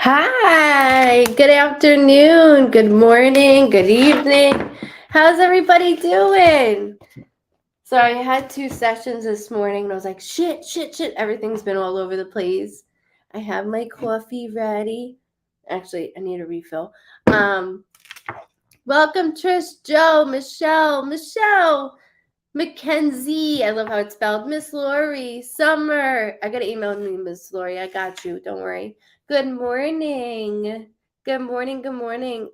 Hi, good afternoon, good morning, good evening. How's everybody doing? So I had 2 sessions this morning and I was like, shit. Everything's been all over the place. I have my coffee ready. Actually, I need a refill. Welcome Trish, Joe, Michelle, Mackenzie. I love how it's spelled. Miss Lori, Summer. I gotta email me, Miss Lori. I got you. Don't worry. Good morning. Good morning.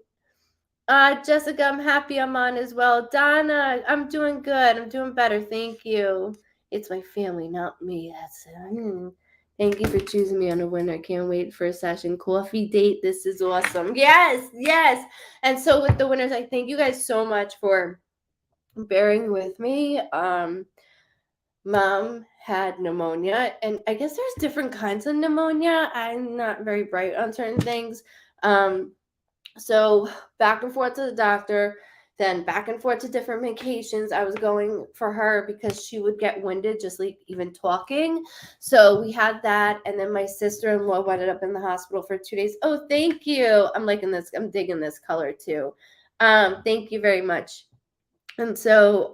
Jessica, I'm happy I'm on as well. Donna, I'm doing good. I'm doing better. Thank you. It's my family, not me. That's it. Thank you for choosing me on a winner. Can't wait for a session. Coffee date. This is awesome. Yes. And so with the winners, I thank you guys so much for bearing with me. Mom had pneumonia, and I guess there's different kinds of pneumonia. I'm not very bright on certain things. So back and forth to the doctor, then back and forth to different medications I was going for her because she would get winded just like even talking. So we had that, and then my sister-in-law ended up in the hospital for 2 days. Oh, thank you. I'm liking this. I'm digging this color too. Thank you very much. And so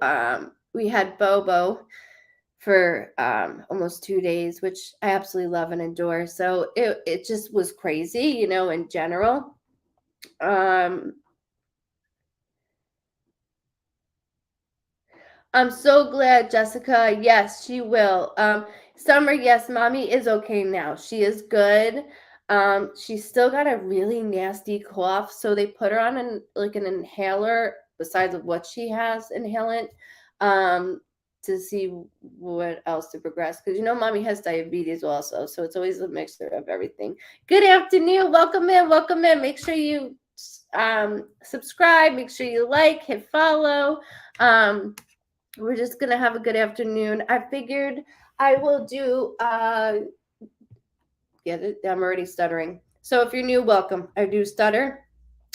we had Bobo for almost 2 days, which I absolutely love and adore. So it just was crazy, in general. I'm so glad, Jessica. Yes, she will. Summer, yes, mommy is okay now. She is good. She's still got a really nasty cough, so they put her on an inhaler besides of what she has inhalant. To see what else to progress, because mommy has diabetes also, so it's always a mixture of everything. Good afternoon. Welcome in. Make sure you subscribe, make sure you like, hit follow. We're just gonna have a good afternoon. I figured I will do get it, I'm already stuttering. So if you're new, welcome. I do stutter.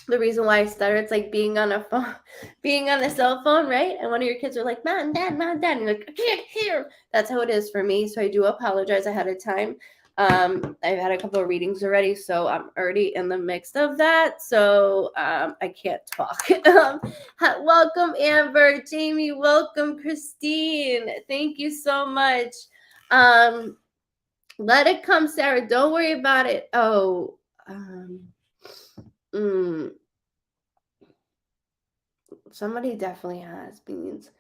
The reason why I stutter, it's like being on a phone, being on a cell phone, right? And one of your kids are like, Mom, Dad, and you're like, I can't hear. That's how it is for me. So I do apologize ahead of time. I've had a couple of readings already, so I'm already in the mix of that. So I can't talk. Welcome, Amber, Jamie. Welcome, Christine. Thank you so much. Let it come, Sarah. Don't worry about it. Oh, somebody definitely has beans.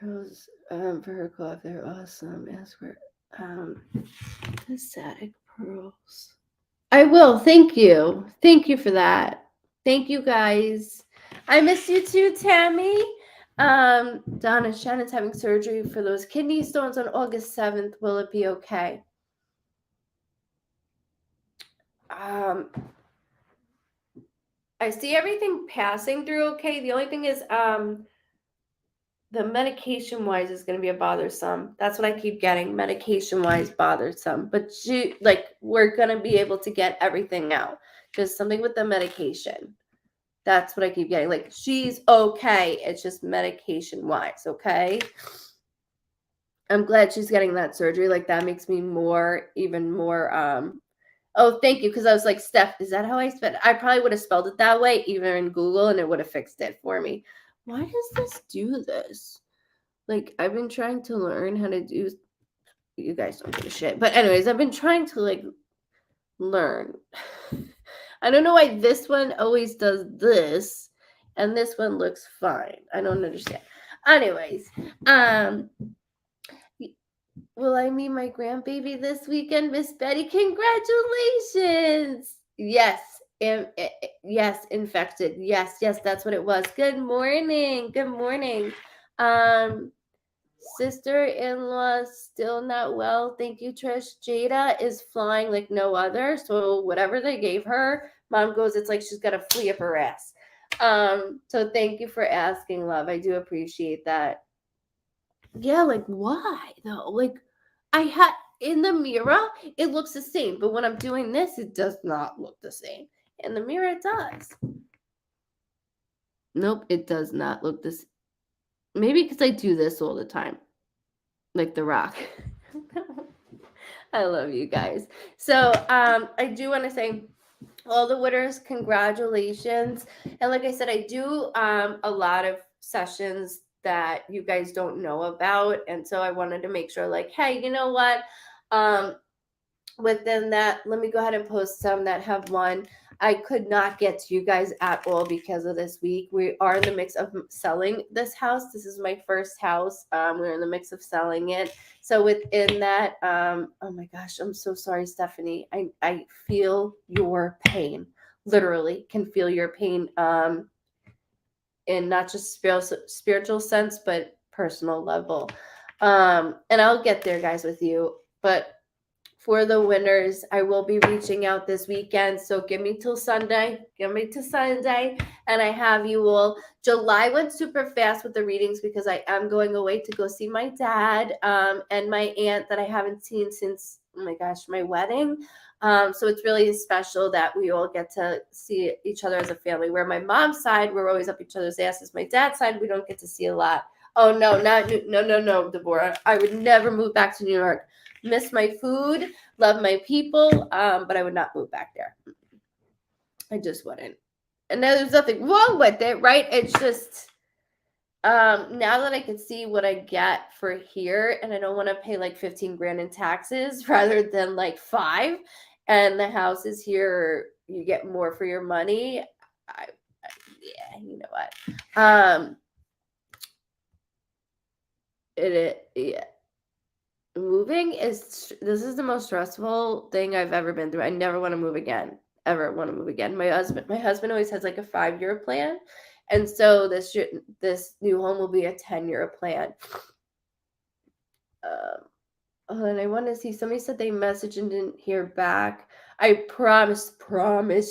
Pearls for her cough, they're awesome. Ask for the static pearls. I will. Thank you. Thank you for that. Thank you guys. I miss you too, Tammy. Donna, Shannon's having surgery for those kidney stones on August 7th. Will it be okay? I see everything passing through okay. The only thing is the medication wise is going to be a bothersome. That's what I keep getting. Medication wise bothersome. But we're going to be able to get everything out. Just something with the medication. That's what I keep getting. Like, she's okay. It's just medication wise, okay? I'm glad she's getting that surgery. Like, that makes me even more oh, thank you. Because I was like, Steph, is that how I spelled it? I probably would have spelled it that way, even in Google, and it would have fixed it for me. Why does this do this? Like, I've been trying to learn how to do. You guys don't give a shit. But anyways, I've been trying to learn. I don't know why this one always does this, and this one looks fine. I don't understand. Anyways, will I meet my grandbaby this weekend, Miss Betty? Congratulations! Yes, yes, infected. Yes, that's what it was. Good morning. Sister-in-law still not well. Thank you, Trish. Jada is flying like no other. So whatever they gave her, Mom goes, it's like she's got a flea up her ass. So thank you for asking, love. I do appreciate that. Yeah, why though? I had in the mirror, it looks the same, but when I'm doing this, it does not look the same. In the mirror, it does. Nope, it does not look this. Maybe because I do this all the time, like The Rock. I love you guys. So I do want to say all the winners, congratulations. And like I said, I do a lot of sessions that you guys don't know about. And so I wanted to make sure, like, hey, you know what? Um, Within that, let me go ahead and post some that have won. I could not get to you guys at all because of this week. We are in the mix of selling this house. This is my first house. We're in the mix of selling it. So within that, oh my gosh, I'm so sorry, Stephanie. I feel your pain. Literally can feel your pain in not just spiritual sense, but personal level. And I'll get there, guys, with you. But for the winners, I will be reaching out this weekend. So give me till Sunday. Give me to Sunday. And I have you all. July went super fast with the readings because I am going away to go see my dad and my aunt that I haven't seen since, oh my gosh, my wedding. So it's really special that we all get to see each other as a family. Where my mom's side, we're always up each other's asses. My dad's side, we don't get to see a lot. Oh no, no, Deborah. I would never move back to New York. Miss my food, love my people, but I would not move back there. I just wouldn't. And there's nothing wrong with it, right? It's just now that I can see what I get for here, and I don't want to pay like 15 grand in taxes rather than like 5, and the houses here you get more for your money. Yeah, you know what? Yeah. Moving is this is the most stressful thing I've ever been through. I never want to move again. Ever want to move again. My husband always has like a 5-year plan. And so this new home will be a 10-year plan. And I want to see, somebody said they messaged and didn't hear back. I promise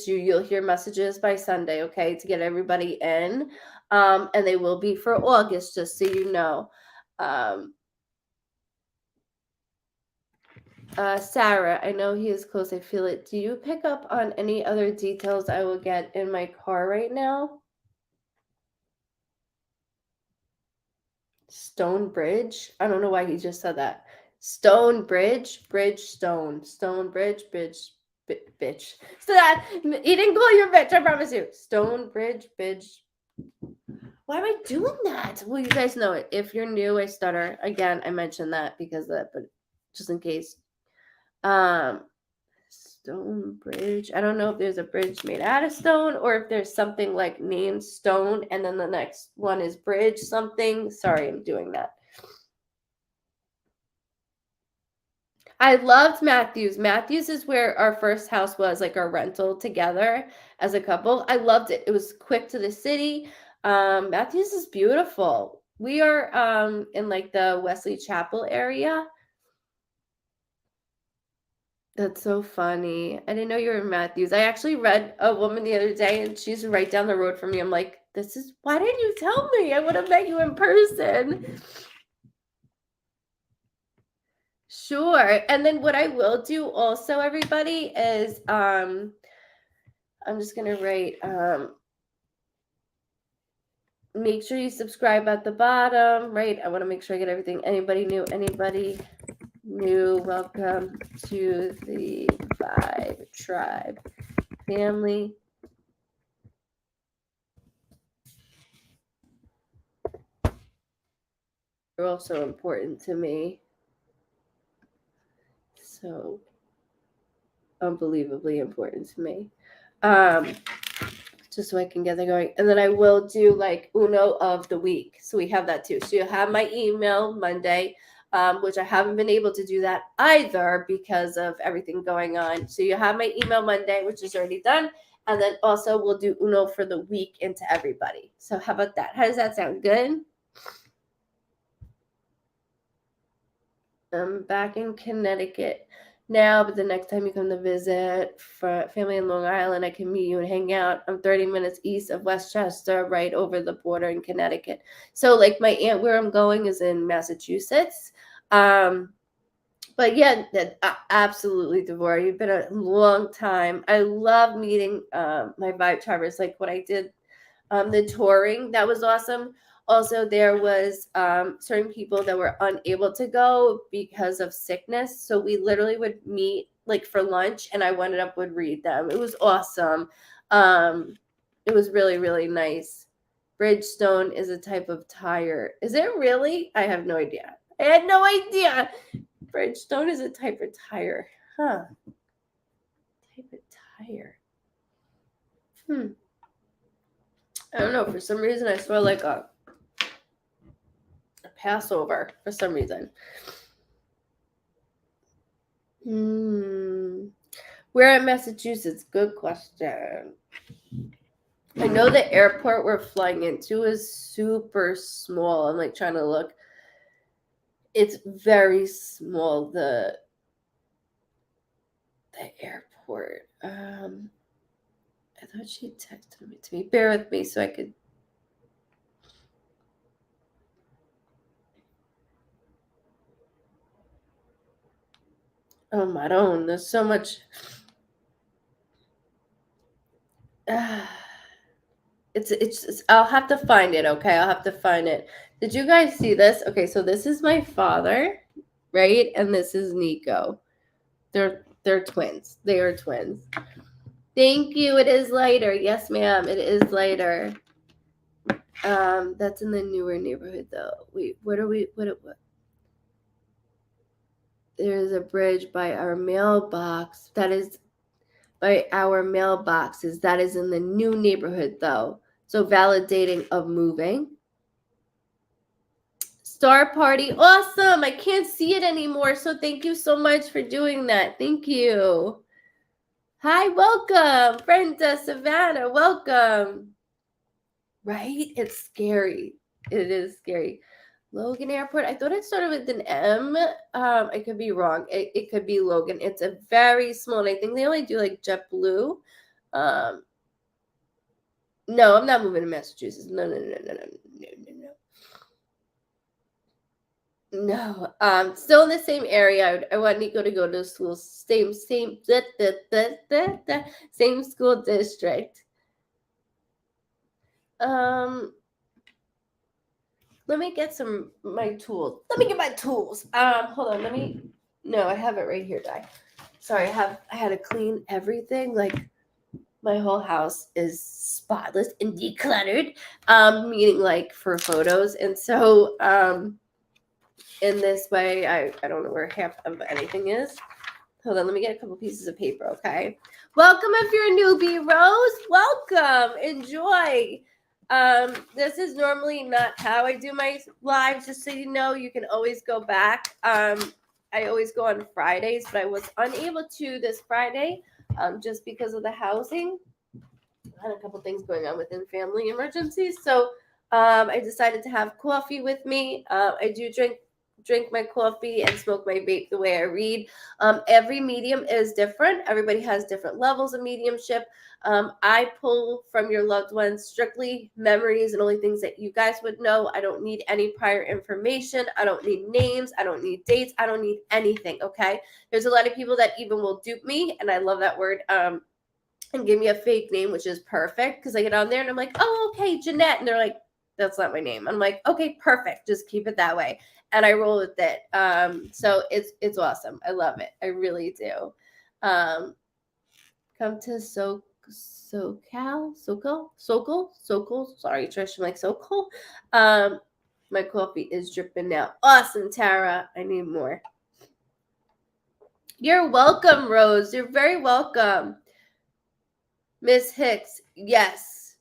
you, you'll hear messages by Sunday, okay, to get everybody in. And they will be for August, just so you know. Sarah, I know he is close. I feel it. Do you pick up on any other details I will get in my car right now? Stone Bridge? I don't know why he just said that. Stone Bridge? Bridge, stone. Stone Bridge, bitch. So that, he didn't call you a bitch, I promise you. Stone Bridge, bitch. Why am I doing that? Well, you guys know it. If you're new, I stutter. Again, I mentioned that because of that, but just in case. Stone Bridge. I don't know if there's a bridge made out of stone or if there's something like named Stone and then the next one is Bridge something. Sorry, I'm doing that. I loved Matthews. Matthews is where our first house was, like our rental together as a couple. I loved it. It was quick to the city. Matthews is beautiful. We are in like the Wesley Chapel area. That's so funny. I didn't know you were in Matthews. I actually read a woman the other day and she's right down the road from me. I'm like, why didn't you tell me? I would have met you in person. Sure. And then what I will do also, everybody, is I'm just gonna write make sure you subscribe at the bottom, right? I want to make sure I get everything. Anybody new, welcome to the Vibe Tribe family. You're also important to me. So unbelievably important to me. Just so I can get that going. And then I will do like Uno of the week. So we have that too. So you'll have my email Monday, which I haven't been able to do that either because of everything going on. So you have my email Monday, which is already done. And then also we'll do Uno for the week into everybody. So how about that? How does that sound? Good? I'm back in Connecticut now, but the next time you come to visit for family in Long Island, I can meet you and hang out. I'm 30 minutes east of Westchester, right over the border in Connecticut. So like my aunt, where I'm going is in Massachusetts. But yeah, absolutely, Devorah. You've been a long time. I love meeting my Vibe Tribers. Like when I did the touring, that was awesome. Also, there was certain people that were unable to go because of sickness. So we literally would meet like for lunch, and I would read them. It was awesome. It was really, really nice. Bridgestone is a type of tire. Is it really? I have no idea. I had no idea. Bridgestone is a type of tire. Huh. Type of tire. I don't know. For some reason, I smell like a Passover. For some reason. Where in Massachusetts? Good question. I know the airport we're flying into is super small. I'm like trying to look. It's very small. The airport. I thought she texted me to me. Bear with me so I could. Oh my own. There's so much. It's I'll have to find it, okay? I'll have to find it. Did you guys see this? Okay, so this is my father, right? And this is Nico. They're twins. They are twins. Thank you. It is lighter. Yes, ma'am. It is lighter. That's in the newer neighborhood though. Wait, what? There's a bridge by our mailbox. That is by our mailboxes. That is in the new neighborhood though. So validating of moving. Star party. Awesome. I can't see it anymore. So thank you so much for doing that. Thank you. Hi, welcome. Brenda, Savannah, welcome. Right? It's scary. It is scary. Logan Airport. I thought it started with an M. I could be wrong. It could be Logan. It's a very small, and I think they only do like JetBlue. No, I'm not moving to Massachusetts. No. No, still in the same area. I want Nico to go to school. Same school district. Let me get my tools. Let me get my tools. Hold on. No, I have it right here, Di. Sorry, I had to clean everything. Like my whole house is spotless and decluttered. Meaning like for photos, and so in this way, I don't know where half of anything is. Hold on, let me get a couple pieces of paper, okay? Welcome if you're a newbie, Rose. Welcome. Enjoy. This is normally not how I do my lives, just so you know. You can always go back. I always go on Fridays, but I was unable to this Friday just because of the housing. I had a couple things going on within family emergencies. So I decided to have coffee with me. I do drink my coffee and smoke my vape the way I read. Every medium is different. Everybody has different levels of mediumship. I pull from your loved ones strictly memories and only things that you guys would know. I don't need any prior information. I don't need names. I don't need dates. I don't need anything, okay? There's a lot of people that even will dupe me, and I love that word, and give me a fake name, which is perfect because I get on there and I'm like, oh, okay, Jeanette. And they're like, that's not my name. I'm like, okay, perfect. Just keep it that way. And I roll with it. So it's awesome. I love it. I really do. Come to Sokol. Sorry, Trish. I'm like Sokol. My coffee is dripping now. Awesome, Tara. I need more. You're welcome, Rose. You're very welcome. Miss Hicks, yes.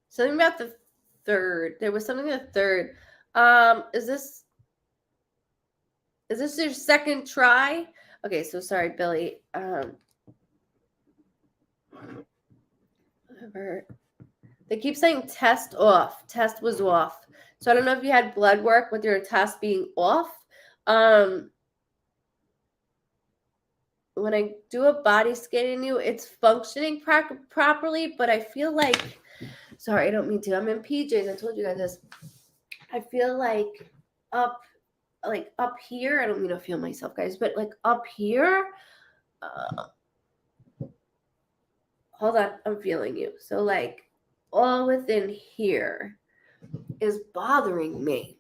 Something about the third. There was something the third. Is this your second try? Okay, so sorry, Billy. Whatever. They keep saying test off. Test was off. So I don't know if you had blood work with your test being off. When I do a body scan in you, it's functioning properly, but I feel like, sorry, I don't mean to. I'm in PJs. I told you guys this. I feel like up here, I don't mean to feel myself, guys, but like up here, hold on, I'm feeling you. So like all within here is bothering me.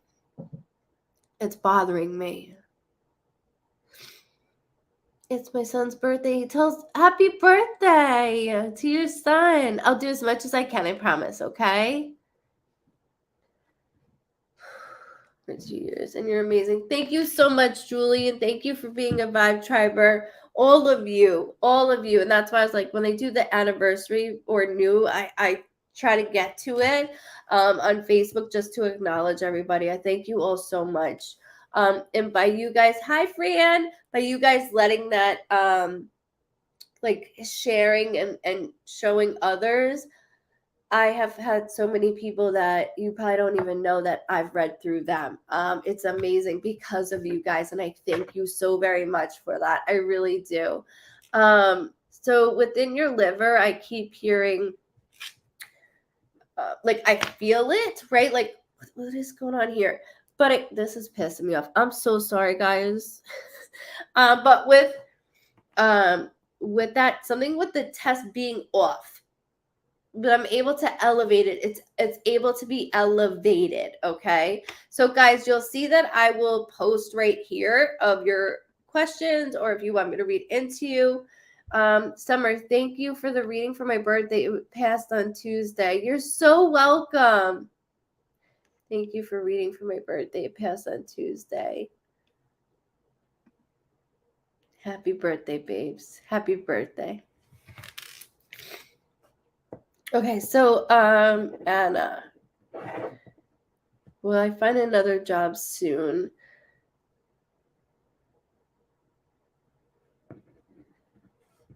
It's bothering me. It's my son's birthday. He tells happy birthday to your son. I'll do as much as I can, I promise, okay? For 2 years, and you're amazing. Thank you so much, Julie, and thank you for being a Vibe Triber. All of you. And that's why I was like, when they do the anniversary or new, I try to get to it on Facebook just to acknowledge everybody. I thank you all so much. And by you guys, hi Fran, by you guys letting that like sharing and showing others, I have had so many people that you probably don't even know that I've read through them. It's amazing because of you guys, and I thank you so very much for that. I really do. So within your liver, I keep hearing, like I feel it, right? Like what is going on here? But this is pissing me off. I'm so sorry, guys. But with that, something with the test being off, but I'm able to elevate it. It's able to be elevated, okay? So guys, you'll see that I will post right here of your questions, or if you want me to read into you. Summer, thank you for the reading for my birthday. It passed on Tuesday. You're so welcome. Thank you for reading for my birthday. It passed on Tuesday. Happy birthday, babes. Happy birthday. Okay, so Anna, will I find another job soon?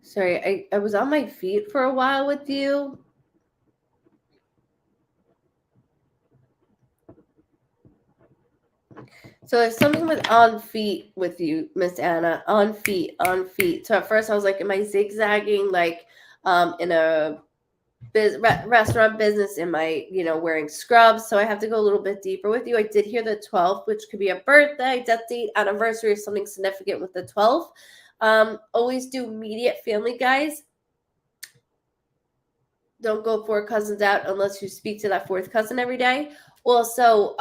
Sorry, I was on my feet for a while with you. So there's something with on feet with you, Miss Anna. On feet, on feet. So at first I was like, am I zigzagging like in a restaurant business? Am I, wearing scrubs? So I have to go a little bit deeper with you. I did hear the 12th, which could be a birthday, death date, anniversary, or something significant with the 12th. Always do immediate family, guys. Don't go 4 cousins out unless you speak to that 4th cousin every day. Also,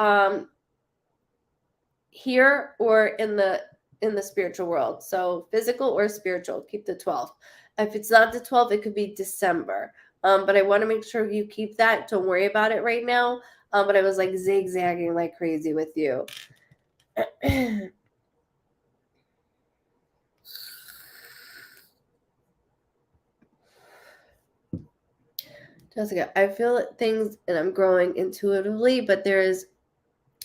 here or in the spiritual world. So physical or spiritual, keep the 12th. If it's not the 12th, it could be December. But I want to make sure you keep that. Don't worry about it right now. But I was like zigzagging like crazy with you. Jessica, I feel things and I'm growing intuitively, but there is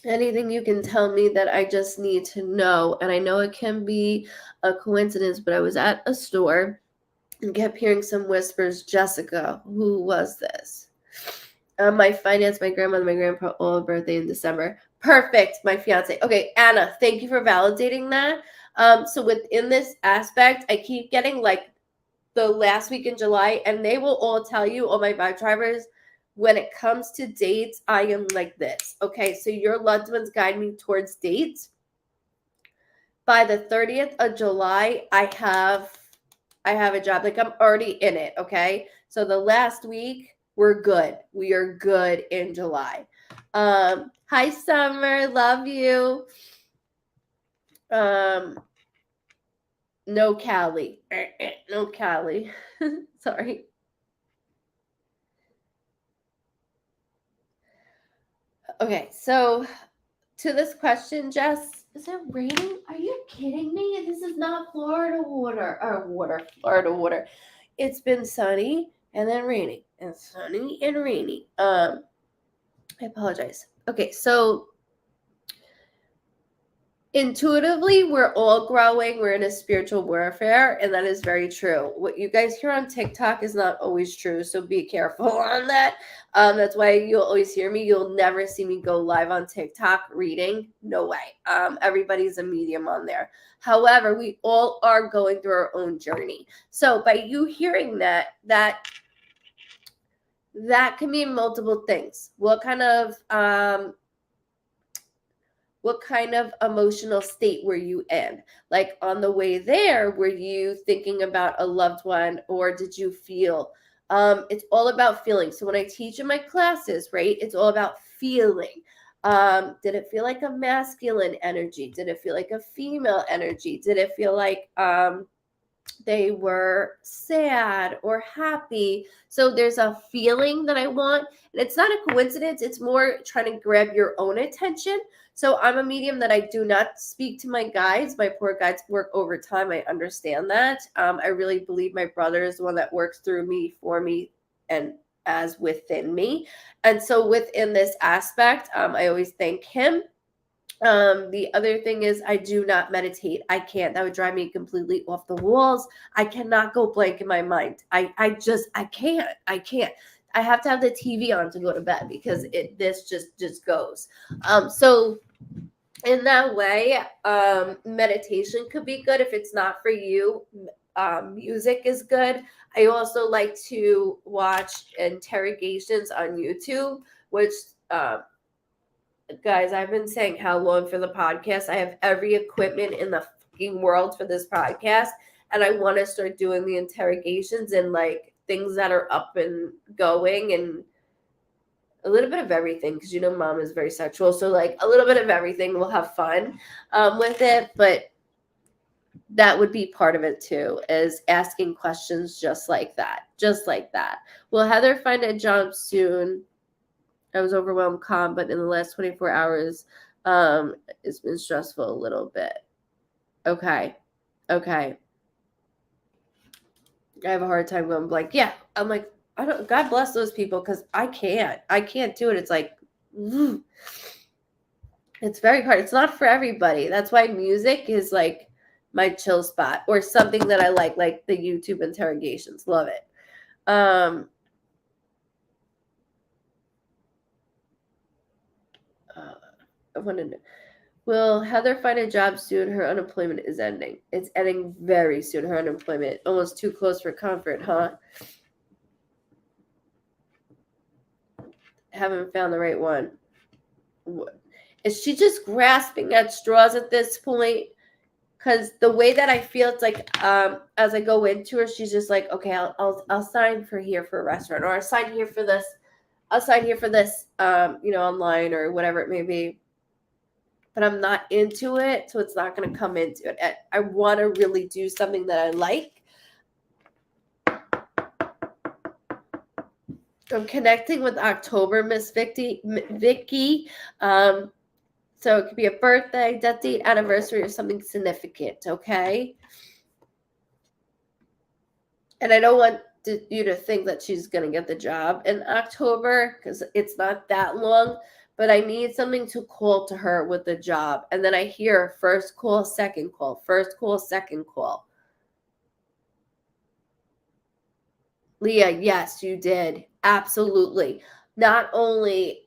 anything you can tell me that I just need to know. And I know it can be a coincidence, but I was at a store and kept hearing some whispers. Jessica, who was this? My finance, my grandmother, my grandpa, all birthday in December. Perfect, my fiance. Okay, Anna, thank you for validating that. So within this aspect, I keep getting like the last week in July, and they will all tell you, all my Vibe Drivers, when it comes to dates, I am like this. Okay, so your loved ones guide me towards dates. By the 30th of July, I have a job. Like I'm already in it. Okay, so the last week we're good. We are good in July. Hi Summer, love you. No Callie. No Callie. Sorry. Okay, so to this question, Jess, is it raining? Are you kidding me? This is not Florida Florida water. It's been sunny and then raining and sunny and rainy. I apologize. Okay, so intuitively, we're all growing. We're in a spiritual warfare, and that is very true. What you guys hear on TikTok is not always true, so be careful on that. That's why you'll always hear me. You'll never see me go live on TikTok reading. No way. Everybody's a medium on there. However, we all are going through our own journey. So by you hearing that can mean multiple things. What kind of emotional state were you in? Like on the way there, were you thinking about a loved one, or did you feel It's all about feeling. So when I teach in my classes, right, it's all about feeling. Did it feel like a masculine energy? Did it feel like a female energy? Did it feel like they were sad or happy? So there's a feeling that I want, and it's not a coincidence. It's more trying to grab your own attention. So I'm a medium that I do not speak to my guides. My poor guides work overtime. I understand that. I really believe my brother is the one that works through me, for me, and as within me. And so within this aspect, I always thank him. The other thing is I do not meditate. I can't. That would drive me completely off the walls. I cannot go blank in my mind. I can't. I can't. I have to have the TV on to go to bed because this just goes. So in that way, meditation could be good. If it's not for you, music is good. I also like to watch interrogations on YouTube, which guys, I've been saying how long for the podcast. I have every equipment in the fucking world for this podcast, and I want to start doing the interrogations and like things that are up and going, and a little bit of everything, because you know mom is very sexual, so like a little bit of everything. We'll have fun with it, but that would be part of it too, is asking questions just like that. Will Heather find a job soon? I was overwhelmed, calm, but in the last 24 hours, it's been stressful a little bit. Okay. I have a hard time going blank. Yeah, I'm like, I don't. God bless those people, because I can't do it. It's like, it's very hard. It's not for everybody. That's why music is like my chill spot, or something that I like the YouTube interrogations. Love it. I want to know. Will Heather find a job soon? Her unemployment is ending. It's ending very soon. Her unemployment, almost too close for comfort, huh? Haven't found the right one. Is she just grasping at straws at this point? Because the way that I feel, it's like as I go into her, she's just like, okay, I'll sign for here for a restaurant, or I'll sign here for this. Online or whatever it may be. But I'm not into it, so it's not going to come into it. I want to really do something that I like. I'm connecting with October, Miss Vicky. So it could be a birthday, death date, anniversary, or something significant, okay? And I don't want you to think that she's going to get the job in October, because it's not that long. But I need something to call to her with the job. And then I hear first call, second call, first call, second call. Leah, yes, you did. Absolutely. Not only,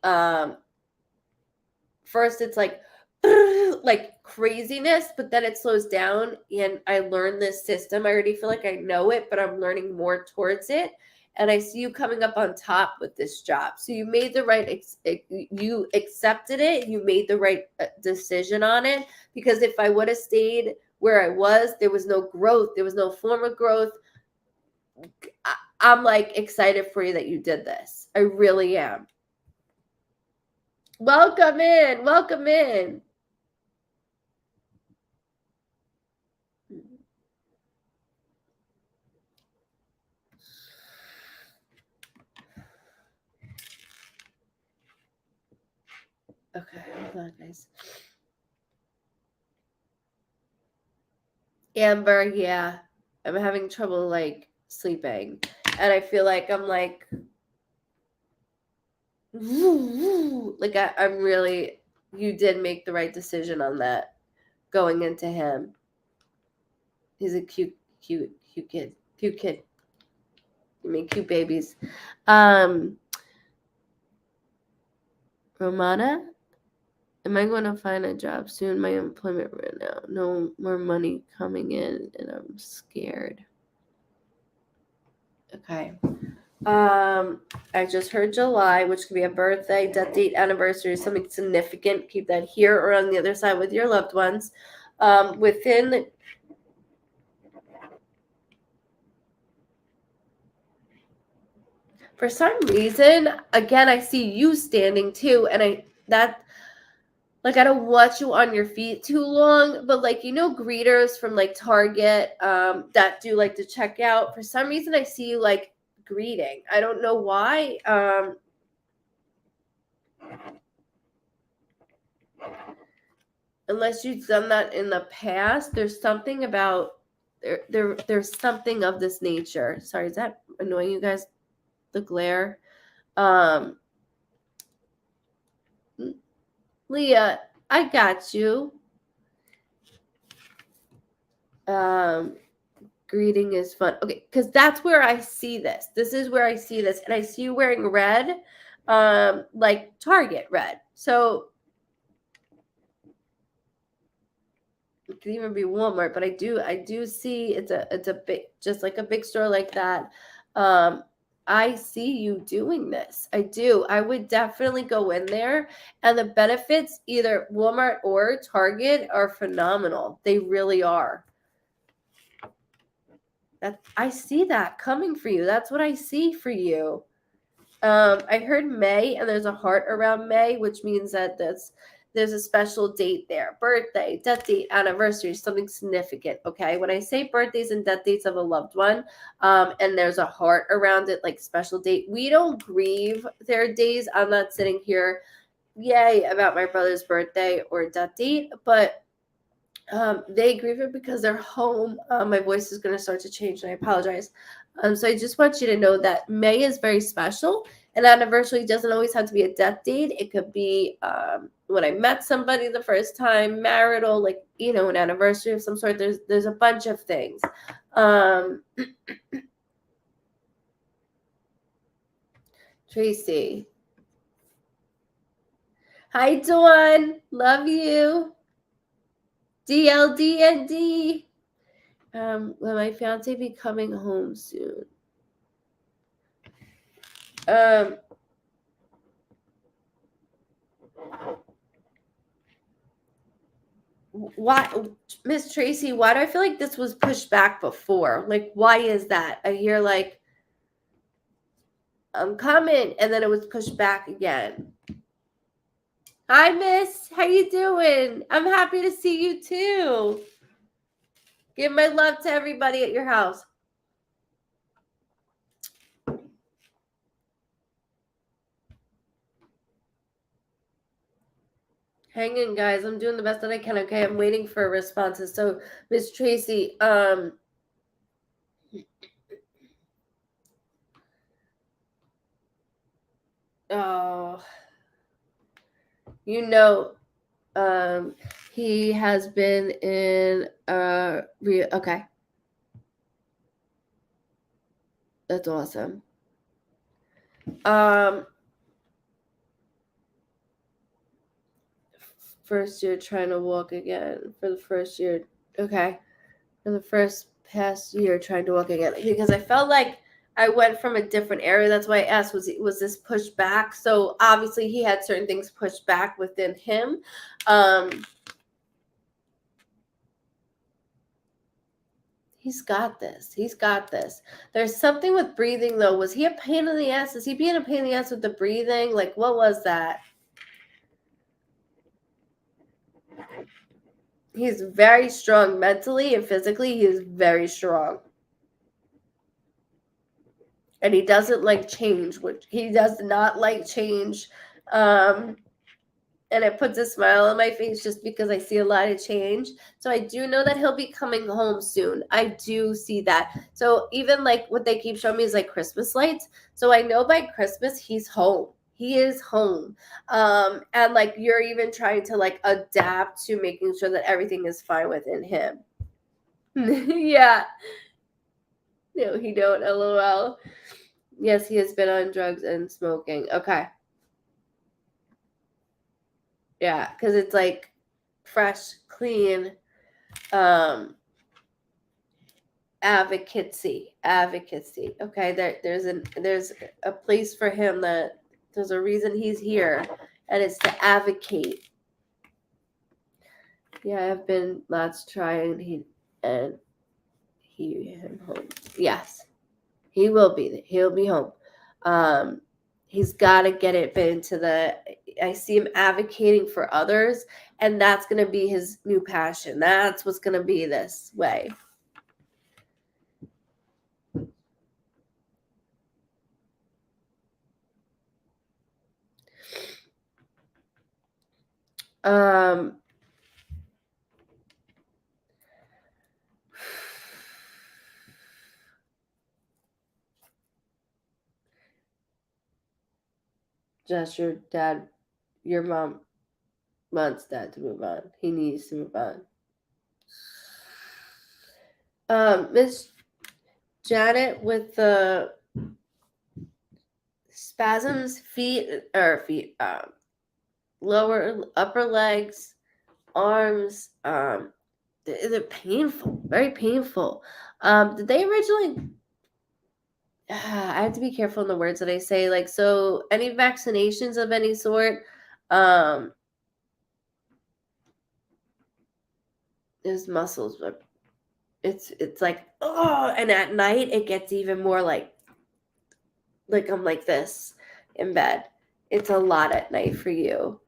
first it's like craziness, but then it slows down, and I learned this system. I already feel like I know it, but I'm learning more towards it. And I see you coming up on top with this job. So you made the right, you accepted it. You made the right decision on it. Because if I would have stayed where I was, there was no growth. There was no form of growth. I'm like excited for you that you did this. I really am. Welcome in. Welcome in. Okay, hold on, guys. Amber, yeah, I'm having trouble like sleeping, and I feel like I'm like I'm really. You did make the right decision on that. Going into him, he's a cute kid. Cute kid. You make cute babies. Romana, am I going to find a job soon? My employment right now, no more money coming in, and I'm scared. Okay. I just heard July, which could be a birthday, death date, anniversary, something significant. Keep that here or on the other side with your loved ones. Within For some reason, again, I see you standing too, and I don't want you on your feet too long, but like, greeters from like Target, that do like to check out. For some reason, I see you like greeting. I don't know why. Unless you've done that in the past, there's something about there's something of this nature. Sorry, is that annoying you guys? The glare. Leah, I got you. Greeting is fun. Okay, because that's where I see this. This is where I see this. And I see you wearing red, like Target red. So it could even be Walmart, but I do see it's a big, just like a big store like that. I see you doing this. I do. I would definitely go in there, and the benefits, either Walmart or Target, are phenomenal. They really are. I see that coming for you. That's what I see for you. I heard May, and there's a heart around May, which means that there's a special date there. Birthday, death date, anniversary, something significant. Okay. When I say birthdays and death dates of a loved one, and there's a heart around it, like special date, we don't grieve their days. I'm not sitting here, yay, about my brother's birthday or death date, but they grieve it because they're home. My voice is going to start to change, and I apologize. So I just want you to know that May is very special. An anniversary doesn't always have to be a death date. It could be when I met somebody the first time, marital, like, an anniversary of some sort. There's a bunch of things. Tracy. Hi, Dawn. Love you. DLDND. Will my fiance be coming home soon? Why, Miss Tracy, why do I feel like this was pushed back before? Like, why is that? I hear like, I'm coming, and then it was pushed back again. Hi, Miss. How you doing? I'm happy to see you too. Give my love to everybody at your house. Hang in, guys. I'm doing the best that I can. Okay, I'm waiting for responses. So, Miss Tracy, oh, he has been in okay. That's awesome. First year trying to walk again for the first year. Okay. For the first past year trying to walk again, because I felt like I went from a different area. That's why I asked, was this pushed back? So obviously he had certain things pushed back within him. He's got this. He's got this. There's something with breathing, though. Was he a pain in the ass? Is he being a pain in the ass with the breathing? Like, what was that? He's very strong mentally and physically. He is very strong. And he doesn't like change, which he does not like change. And it puts a smile on my face just because I see a lot of change. So I do know that he'll be coming home soon. I do see that. So even like what they keep showing me is like Christmas lights. So I know by Christmas he's home. He is home. And like you're even trying to like adapt to making sure that everything is fine within him. Yeah. No, he don't. LOL. Yes, he has been on drugs and smoking. Okay. Yeah, because it's like fresh, clean, advocacy. Okay, there's a place for him, that there's a reason he's here, and it's to advocate. Yeah, I've been lots trying. Him home. Yes, he will be. He'll be home. He's got to get it into the. I see him advocating for others, and that's going to be his new passion. That's what's going to be this way. Just your mom wants dad to move on. He needs to move on. Miss Janet with the spasms, feet, lower, upper legs, arms, they're painful, very painful. Did they originally? I have to be careful in the words that I say. Like, so any vaccinations of any sort, his muscles are. It's like, oh, and at night it gets even more like I'm like this in bed. It's a lot at night for you.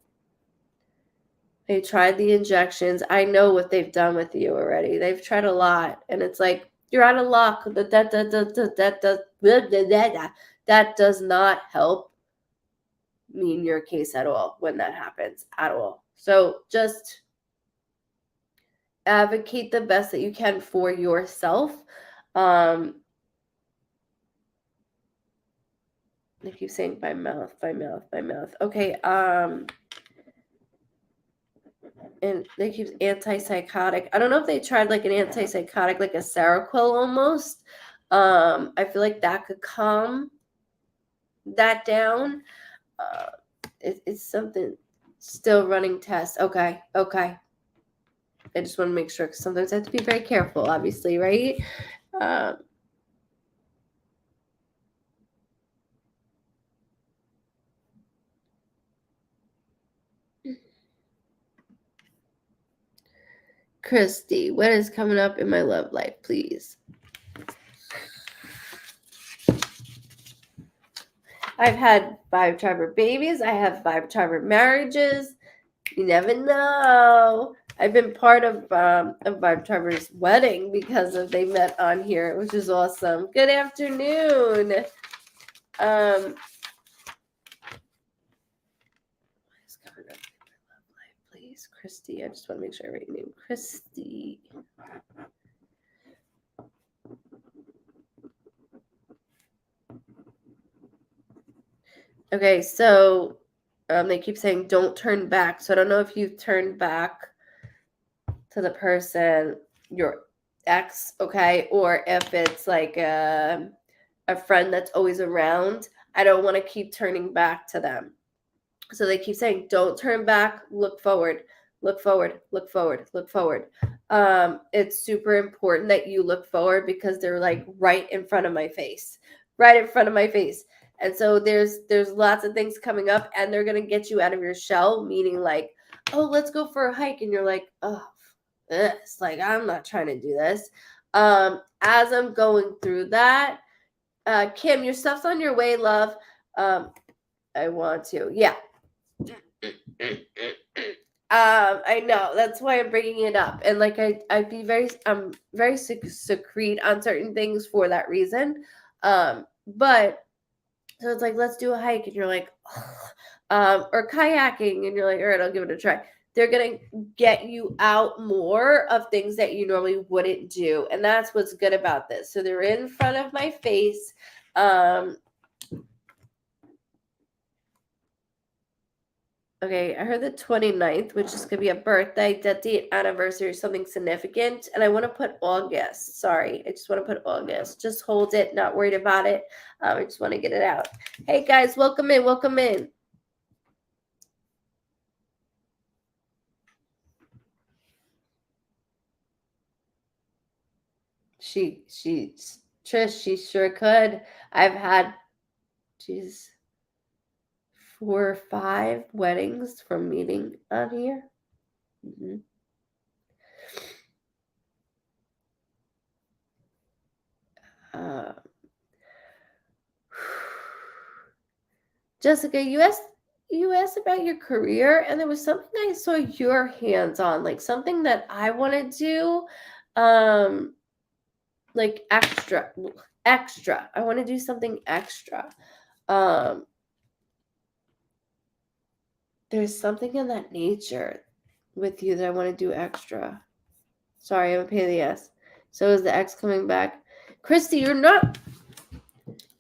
They tried the injections. I know what they've done with you already. They've tried a lot, and it's like you're out of luck. That does not help me in your case at all when that happens at all. So just advocate the best that you can for yourself. I keep saying by mouth. Okay. And they keep antipsychotic. I don't know if they tried like an antipsychotic, like a Seroquel almost. I feel like that could calm that down. It's something still running tests. Okay. I just want to make sure because sometimes I have to be very careful, obviously, right? Christy, what is coming up in my love life, please? I've had 5-timer babies. I have 5-timer marriages. You never know. I've been part of Vibe wedding because they met on here, which is awesome. Good afternoon. What is coming up in my love life, please? Christy. I just want to make sure I write your name. Christy. Okay, so they keep saying don't turn back. So I don't know if you've turned back to the person, your ex, okay, or if it's like a friend that's always around. I don't want to keep turning back to them. So they keep saying, don't turn back, look forward, look forward, look forward, look forward. It's super important that you look forward because they're like right in front of my face, right in front of my face. And so there's lots of things coming up and they're going to get you out of your shell, meaning like, oh, let's go for a hike. And you're like, oh, this, like, I'm not trying to do this. As I'm going through that, Kim, your stuff's on your way, love. I want to. Yeah. I know. That's why I'm bringing it up. And like I'm very secrete on certain things for that reason. But so it's like, let's do a hike, and you're like, or kayaking, and you're like, all right, I'll give it a try. They're gonna get you out more of things that you normally wouldn't do, and that's what's good about this. So they're in front of my face. Okay, I heard the 29th, which is going to be a birthday, death date, anniversary, something significant. And I want to put August. Sorry, I just want to put August. Just hold it, not worried about it. I just want to get it out. Hey, guys, welcome in, welcome in. Trish, she sure could. I've had, geez, 4 or 5 weddings from meeting on here. Mm-hmm. Jessica, you asked about your career, and there was something I saw your hands on, like something that I want to do, like extra. I want to do something extra. There's something in that nature with you that I want to do extra. Sorry, I'm a pain in the ass. So is the ex coming back? Christy, you're not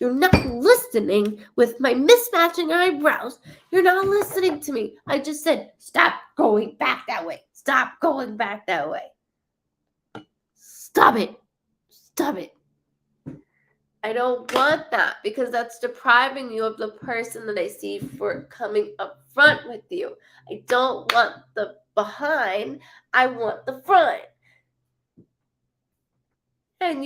listening with my mismatching eyebrows. You're not listening to me. I just said, stop going back that way. Stop going back that way. Stop it. Stop it. I don't want that because that's depriving you of the person that I see for coming up front with you. I don't want the behind. I want the front. And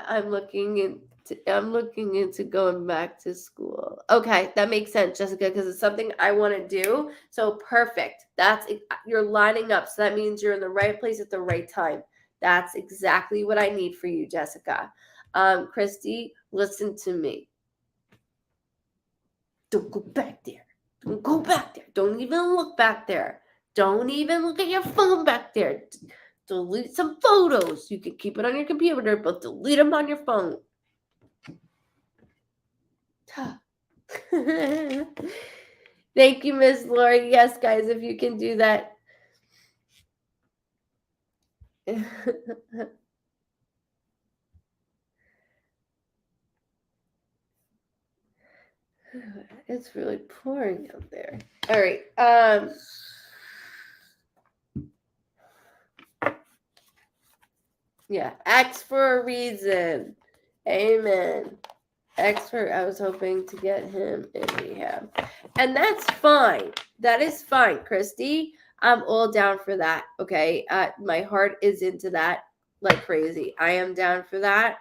I'm looking into going back to school. Okay, that makes sense, Jessica, because it's something I want to do. So perfect. You're lining up. So that means you're in the right place at the right time. That's exactly what I need for you, Jessica. Christy, listen to me. Don't go back there. Don't go back there. Don't even look back there. Don't even look at your phone back there. Delete some photos. You can keep it on your computer, but delete them on your phone. Thank you, Miss Lori. Yes, guys, if you can do that. It's really pouring out there. All right. Yeah, X for a reason. Amen. I was hoping to get him in rehab. And that's fine. That is fine, Christy. I'm all down for that. Okay. My heart is into that like crazy. I am down for that.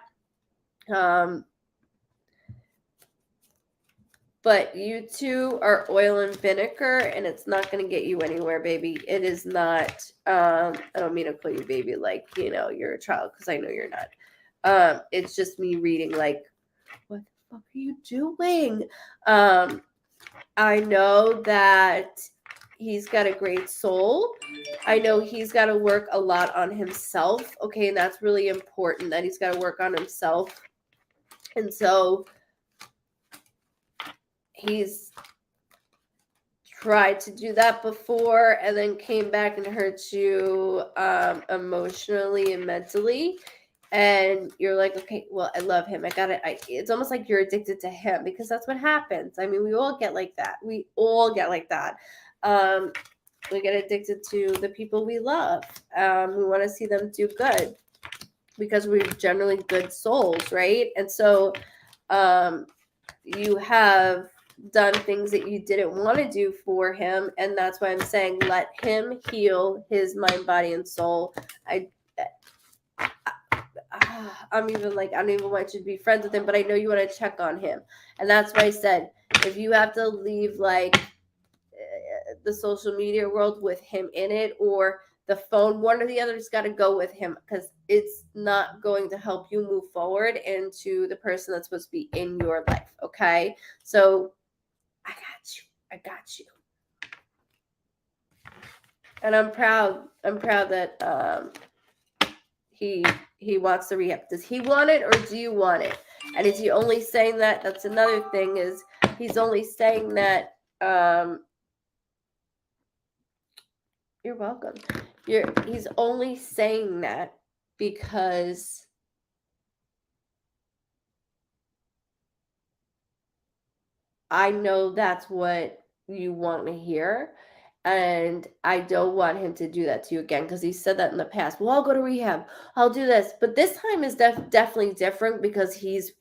But you two are oil and vinegar, and it's not going to get you anywhere, baby. It is not. I don't mean to call you baby like, you're a child, because I know you're not. It's just me reading like, what the fuck are you doing? I know that he's got a great soul. I know he's got to work a lot on himself. Okay, and that's really important that he's got to work on himself. And so he's tried to do that before and then came back and hurt you emotionally and mentally. And you're like, okay, well, I love him. It's almost like you're addicted to him, because that's what happens. I mean, we all get like that. We get addicted to the people we love. We want to see them do good because we're generally good souls, right? And so you have done things that you didn't want to do for him, and that's why I'm saying let him heal his mind, body, and soul. I'm even like, I don't even want you to be friends with him, but I know you want to check on him. And that's why I said, if you have to leave like the social media world with him in it, or the phone, one or the other's got to go with him, because it's not going to help you move forward into the person that's supposed to be in your life. Okay. So I got you. And I'm proud that he wants the rehab. Does he want it, or do you want it? And is he only saying that? That's another thing, is he's only saying that you're welcome. He's only saying that because I know that's what you want to hear. And I don't want him to do that to you again, because he said that in the past. Well, I'll go to rehab. I'll do this. But this time is definitely different, because he's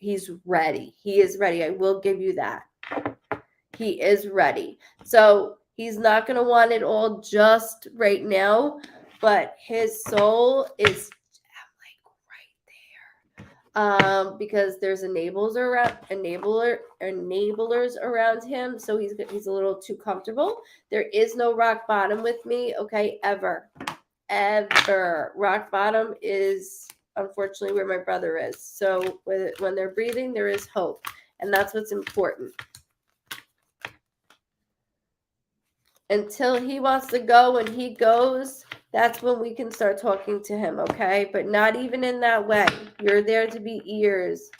ready. He is ready. I will give you that. He is ready. So he's not going to want it all just right now, but his soul is because there's enablers around him, so he's a little too comfortable. There is no rock bottom with me, okay, ever. Rock bottom is unfortunately where my brother is. So when they're breathing, there is hope, and that's what's important. until he wants to go. When he goes, that's when we can start talking to him, okay? But not even in that way. You're there to be ears.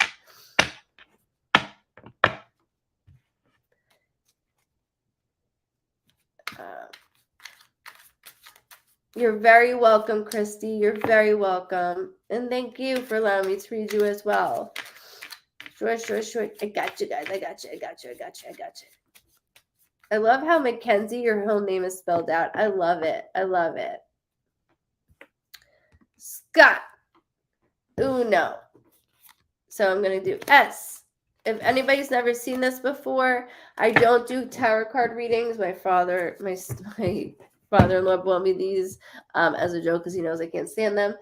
You're very welcome, Christy. You're very welcome. And thank you for allowing me to read you as well. Sure. I got you, guys. I got you. I love how Mackenzie, your whole name is spelled out. I love it. Scott. Uno. So I'm going to do S. If anybody's never seen this before, I don't do tarot card readings. My father-in-law bought me these as a joke because he knows I can't stand them.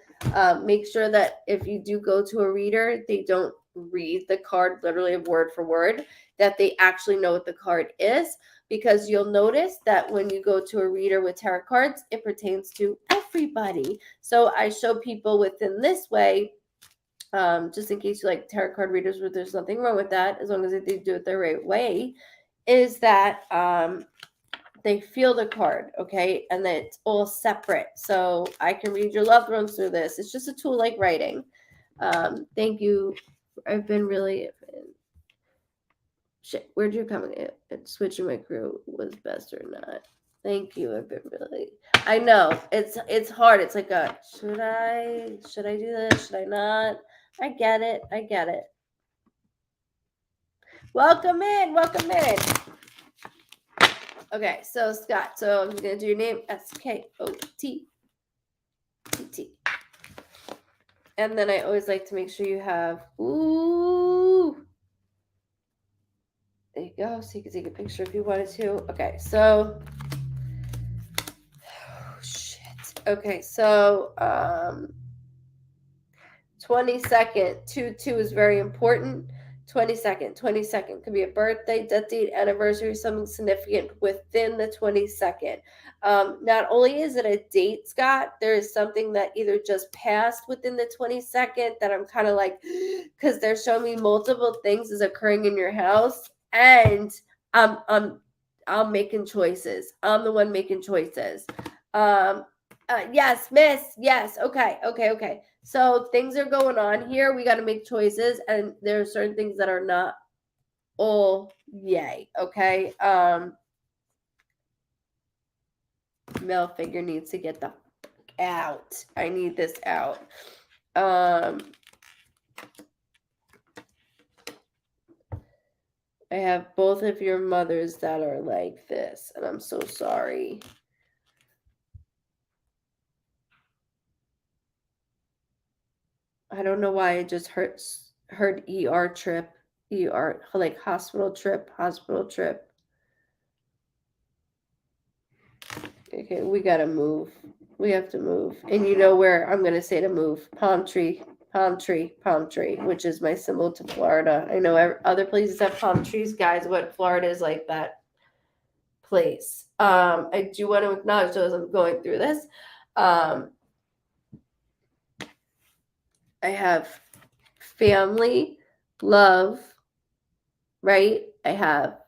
Make sure that if you do go to a reader, they don't read the card literally word for word, that they actually know what the card is, because you'll notice that when you go to a reader with tarot cards, it pertains to everybody. So I show people within this way, just in case you like tarot card readers, where there's nothing wrong with that, as long as they do it the right way, is that they feel the card, okay? And that it's all separate. So I can read your loved ones through this. It's just a tool like writing. Thank you. I've been really... Shit, where'd you come in? Switching my crew was best or not? Thank you. I've been really... I know. It's hard. It's like a, should I do this? Should I not? I get it. Welcome in. Okay, so Scott. So I'm going to do your name, Skott. And then I always like to make sure you have, ooh. There you go. So you can take a picture if you wanted to. Okay, so, oh, shit. Okay, so 22nd, 2/2 is very important. 22nd could be a birthday, death date, anniversary, something significant within the 22nd. Not only is it a date, Scott, there is something that either just passed within the 22nd that I'm kind of like, because they're showing me multiple things is occurring in your house, and I'm making choices. I'm the one making choices. Yes, miss. Yes. Okay. So things are going on here. We got to make choices, and there are certain things that are not all yay. Okay. Male figure needs to get the out. I need this out. I have both of your mothers that are like this, and I'm so sorry. I don't know why I just heard ER trip, like hospital trip. Okay, we gotta move. We have to move. And you know where I'm gonna say to move? Palm tree, which is my symbol to Florida. I know other places have palm trees, guys, but Florida is like that place. I do want to acknowledge those. I'm going through this. I have family, love, right? I have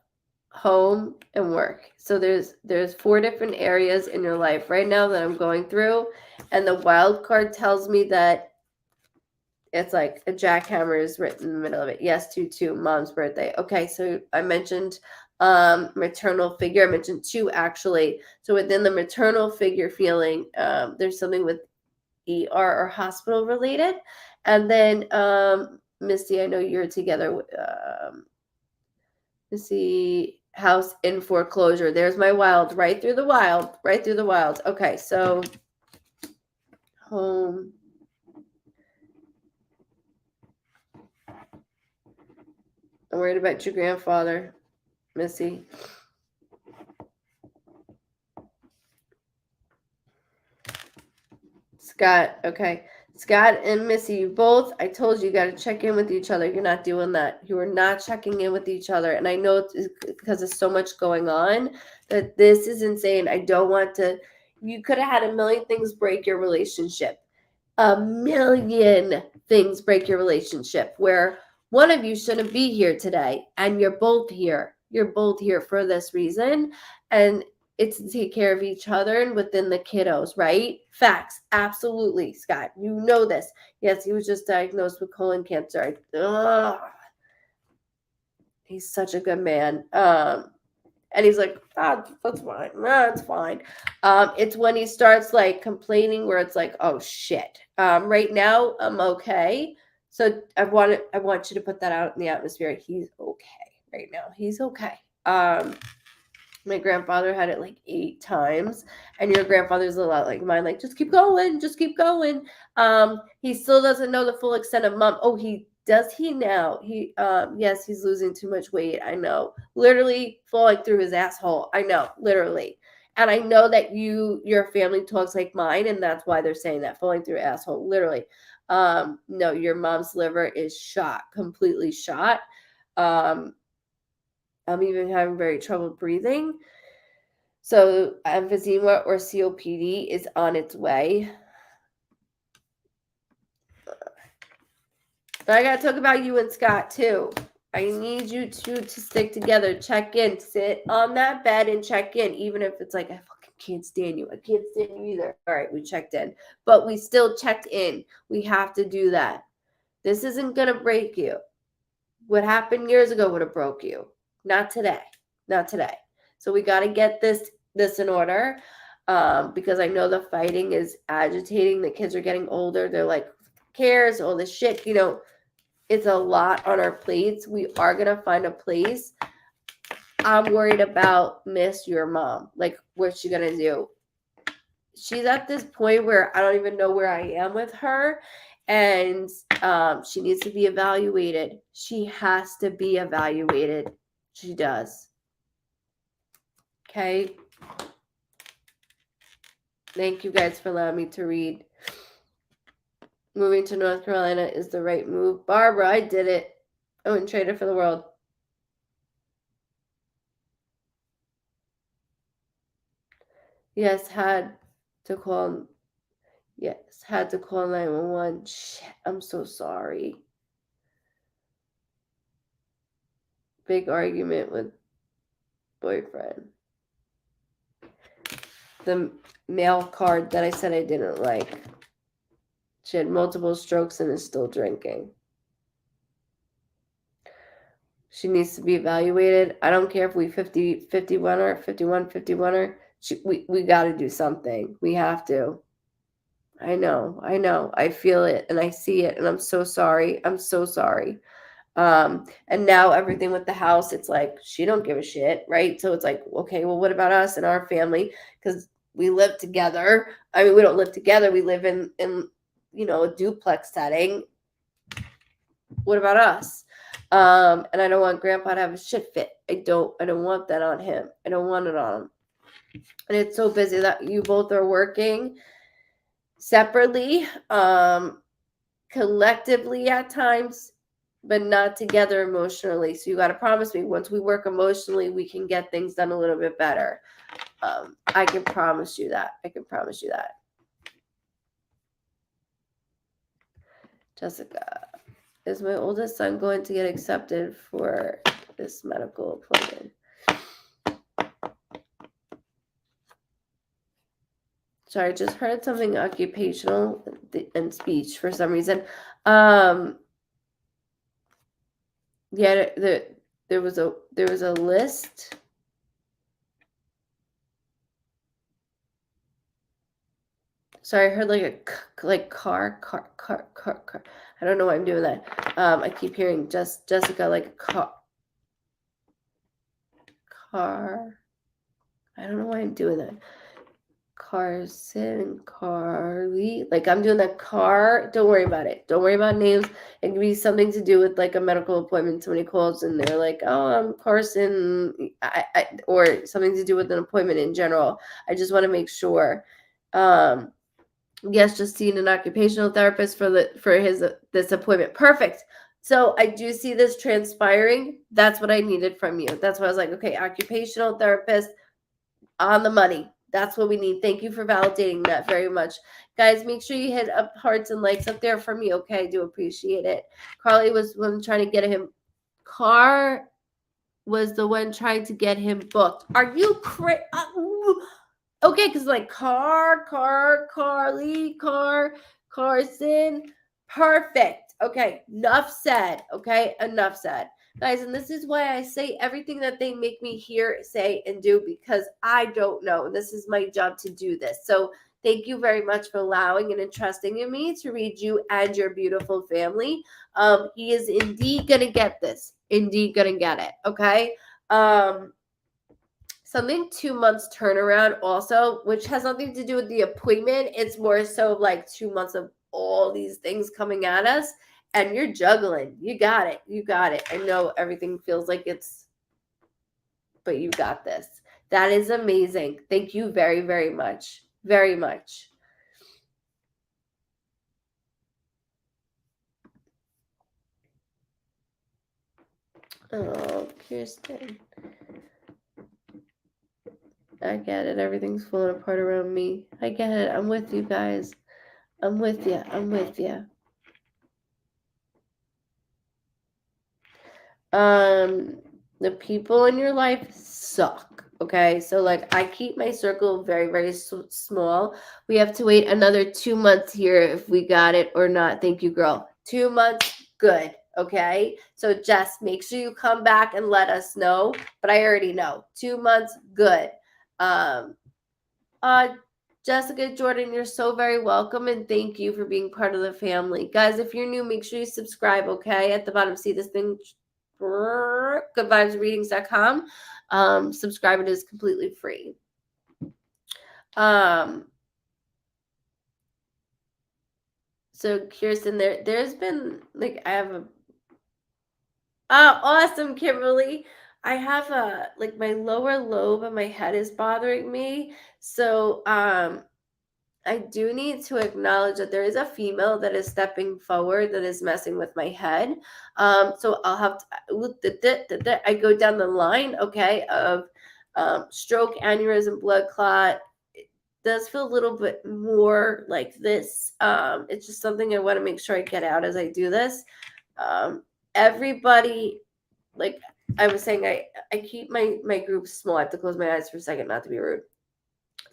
home and work. So there's 4 different areas in your life right now that I'm going through, and the wild card tells me that it's like a jackhammer is written in the middle of it. Yes, 2/2, mom's birthday. Okay, so I mentioned maternal figure. I mentioned 2 actually. So within the maternal figure feeling, there's something with ER or hospital related. And then Misty, I know you're together. Missy, house in foreclosure. There's my wild, right through the wild. Okay, so home. I'm worried about your grandfather, Missy. Scott, okay. Scott and Missy, you both, I told you, got to check in with each other. You're not doing that. You are not checking in with each other. And I know it's because there's so much going on that this is insane. I don't want to, you could have had a million things break your relationship. A million things break your relationship where one of you shouldn't be here today and you're both here. You're both here for this reason. And it's to take care of each other and within the kiddos, right? Facts. Absolutely, Scott. You know this. Yes, he was just diagnosed with colon cancer. He's such a good man. And he's like, that's fine. That's fine. It's when he starts like complaining where it's like, oh shit. Right now I'm okay. So I want you to put that out in the atmosphere. He's okay right now. He's okay. My grandfather had it like 8 times, and your grandfather's a lot like mine. Like, just keep going, just keep going. He still doesn't know the full extent of mom. Oh, does he now? Yes, he's losing too much weight. I know, literally falling through his asshole. I know, literally. And I know that your family talks like mine, and that's why they're saying that, falling through asshole, literally. No, your mom's liver is shot, completely shot. I'm even having very trouble breathing. So emphysema or COPD is on its way. But I gotta talk about you and Scott too. I need you two to stick together. Check in. Sit on that bed and check in. Even if it's like, I fucking can't stand you. I can't stand you either. All right, we checked in. But we still checked in. We have to do that. This isn't gonna break you. What happened years ago would have broke you. Not today. Not today. So we got to get this in order, because I know the fighting is agitating. The kids are getting older. They're like, cares, all this shit. It's a lot on our plates. We are going to find a place. I'm worried about Miss, your mom. Like, what's she going to do? She's at this point where I don't even know where I am with her. And she needs to be evaluated. She has to be evaluated. She does. Okay. Thank you guys for allowing me to read. Moving to North Carolina is the right move. Barbara, I did it. I wouldn't trade it for the world. Yes, had to call 911. Shit, I'm so sorry. Big argument with boyfriend. The mail card that I said I didn't like. She had multiple strokes and is still drinking. She needs to be evaluated. I don't care if we 51 or 51 her. We got to do something. We have to. I know. I feel it and I see it, and I'm so sorry. I'm so sorry. And now everything with the house, it's like she don't give a shit, right? So it's like, okay, well, what about us and our family? Because we live together. I mean, we don't live together. We live in a duplex setting. What about us? And I don't want Grandpa to have a shit fit. I don't want that on him. I don't want it on him. And it's so busy that you both are working separately, collectively at times, but not together emotionally. So you got to promise me, once we work emotionally, we can get things done a little bit better. I can promise you that. Jessica, is my oldest son going to get accepted for this medical appointment? Sorry, I just heard something occupational and speech for some reason. Yeah, there was a list. Sorry, I heard like car. I don't know why I'm doing that. I keep hearing Jessica like a car. I don't know why I'm doing that. Carson, Carly. Like, I'm doing that car. Don't worry about it. Don't worry about names. It can be something to do with like a medical appointment. Somebody calls and they're like, oh, I'm Carson. Or something to do with an appointment in general. I just want to make sure. Yes, just seeing an occupational therapist for this appointment. Perfect. So I do see this transpiring. That's what I needed from you. That's why I was like, okay, occupational therapist on the money. That's what we need. Thank you for validating that very much. Guys, make sure you hit up hearts and likes up there for me, okay? I do appreciate it. Carly was the one trying to get him. Car was the one trying to get him booked. Are you crazy? Okay, because like Carly, Carson. Perfect. Okay, enough said. Okay, enough said. Guys, and this is why I say everything that they make me hear, say, and do, because I don't know. This is my job to do this. So thank you very much for allowing and entrusting in me to read you and your beautiful family. He is indeed gonna get this. Indeed gonna get it. Okay. Something 2 months turnaround also, which has nothing to do with the appointment. It's more so like 2 months of all these things coming at us, and you're juggling. You got it. You got it. I know everything feels like it's, but you got this. That is amazing. Thank you very, very much. Very much. Oh, Kirsten. I get it. Everything's falling apart around me. I get it. I'm with you guys. I'm with you. I'm with you. The people in your life suck. Okay, so like I keep my circle very, very small. We have to wait another 2 months here if we got it or not. Thank you, girl. 2 months, good. Okay, so Jess, make sure you come back and let us know. But I already know. 2 months, good. Um, uh, Jessica Jordan, you're so very welcome, and thank you for being part of the family. Guys, if you're new, make sure you subscribe, okay? At the bottom, see this thing, goodvibesreadings.com. Subscribe, it is completely free. So Kirsten, there's been like I have a awesome, Kimberly. I have a like my lower lobe of my head is bothering me. So I do need to acknowledge that there is a female that is stepping forward that is messing with my head. So I'll have to, I go down the line, okay, of stroke, aneurysm, blood clot. It does feel a little bit more like this. It's just something I want to make sure I get out as I do this. Everybody, like I was saying, I keep my group small. I have to close my eyes for a second, not to be rude.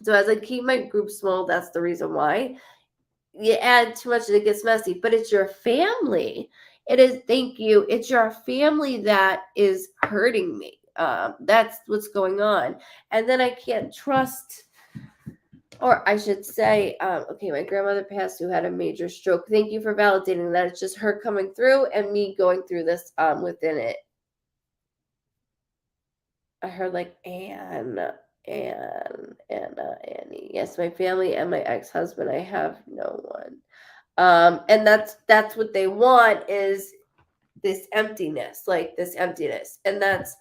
So as I keep my group small, that's the reason why. You add too much and it gets messy, but it's your family. It is, thank you. It's your family that is hurting me. That's what's going on. And then I can't trust, or I should say, okay, my grandmother passed who had a major stroke. Thank you for validating that. It's just her coming through and me going through this within it. I heard like Annie. Yes, my family and my ex-husband. I have no one. And that's what they want is this emptiness, like this emptiness. And that's,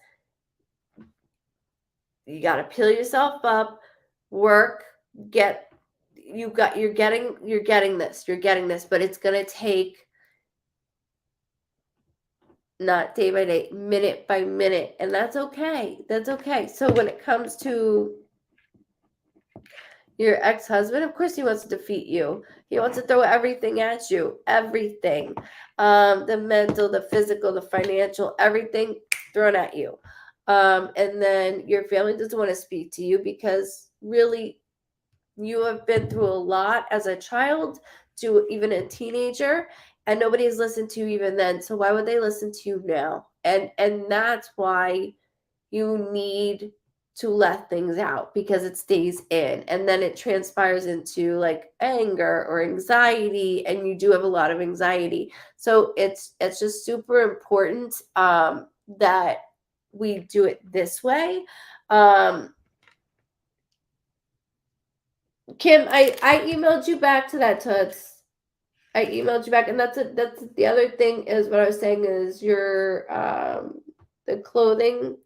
you got to peel yourself up, work, you're getting this, but it's going to take not day by day, minute by minute, and that's okay. That's okay. So when it comes to your ex-husband, of course he wants to defeat you. He wants to throw everything at you. Everything. The mental, the physical, the financial, everything thrown at you. And then your family doesn't want to speak to you because really you have been through a lot as a child to even a teenager, and nobody has listened to you even then. So why would they listen to you now? And that's why you need to let things out, because it stays in and then it transpires into like anger or anxiety, and you do have a lot of anxiety. So it's just super important that we do it this way. Kim, I emailed you back to that, Toots. I emailed you back, and that's the other thing is what I was saying is your the clothing.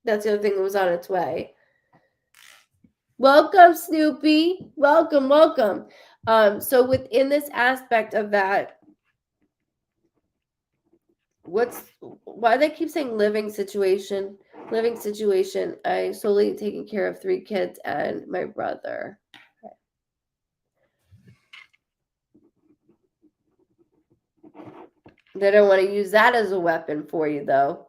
That's the other thing that was on its way. Welcome, Snoopy. Welcome, welcome. So within this aspect of that, why they keep saying living situation? Living situation. I solely taking care of 3 kids and my brother. They don't want to use that as a weapon for you, though.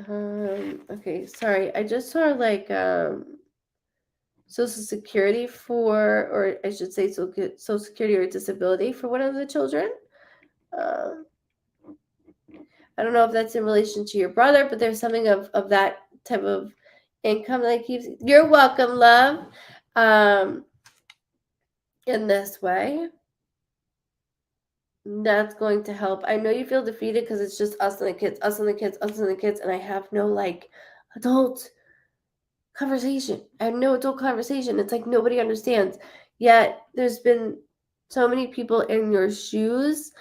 Okay, sorry. I just saw like Social Security for, or I should say Social Security or disability for one of the children. Um, I don't know if that's in relation to your brother, but there's something of that type of income that keeps. You're welcome, love. In this way, that's going to help. I know you feel defeated because it's just us and the kids, us and the kids, us and the kids, and I have no like adult conversation. I have no adult conversation. It's like nobody understands. Yet there's been so many people in your shoes.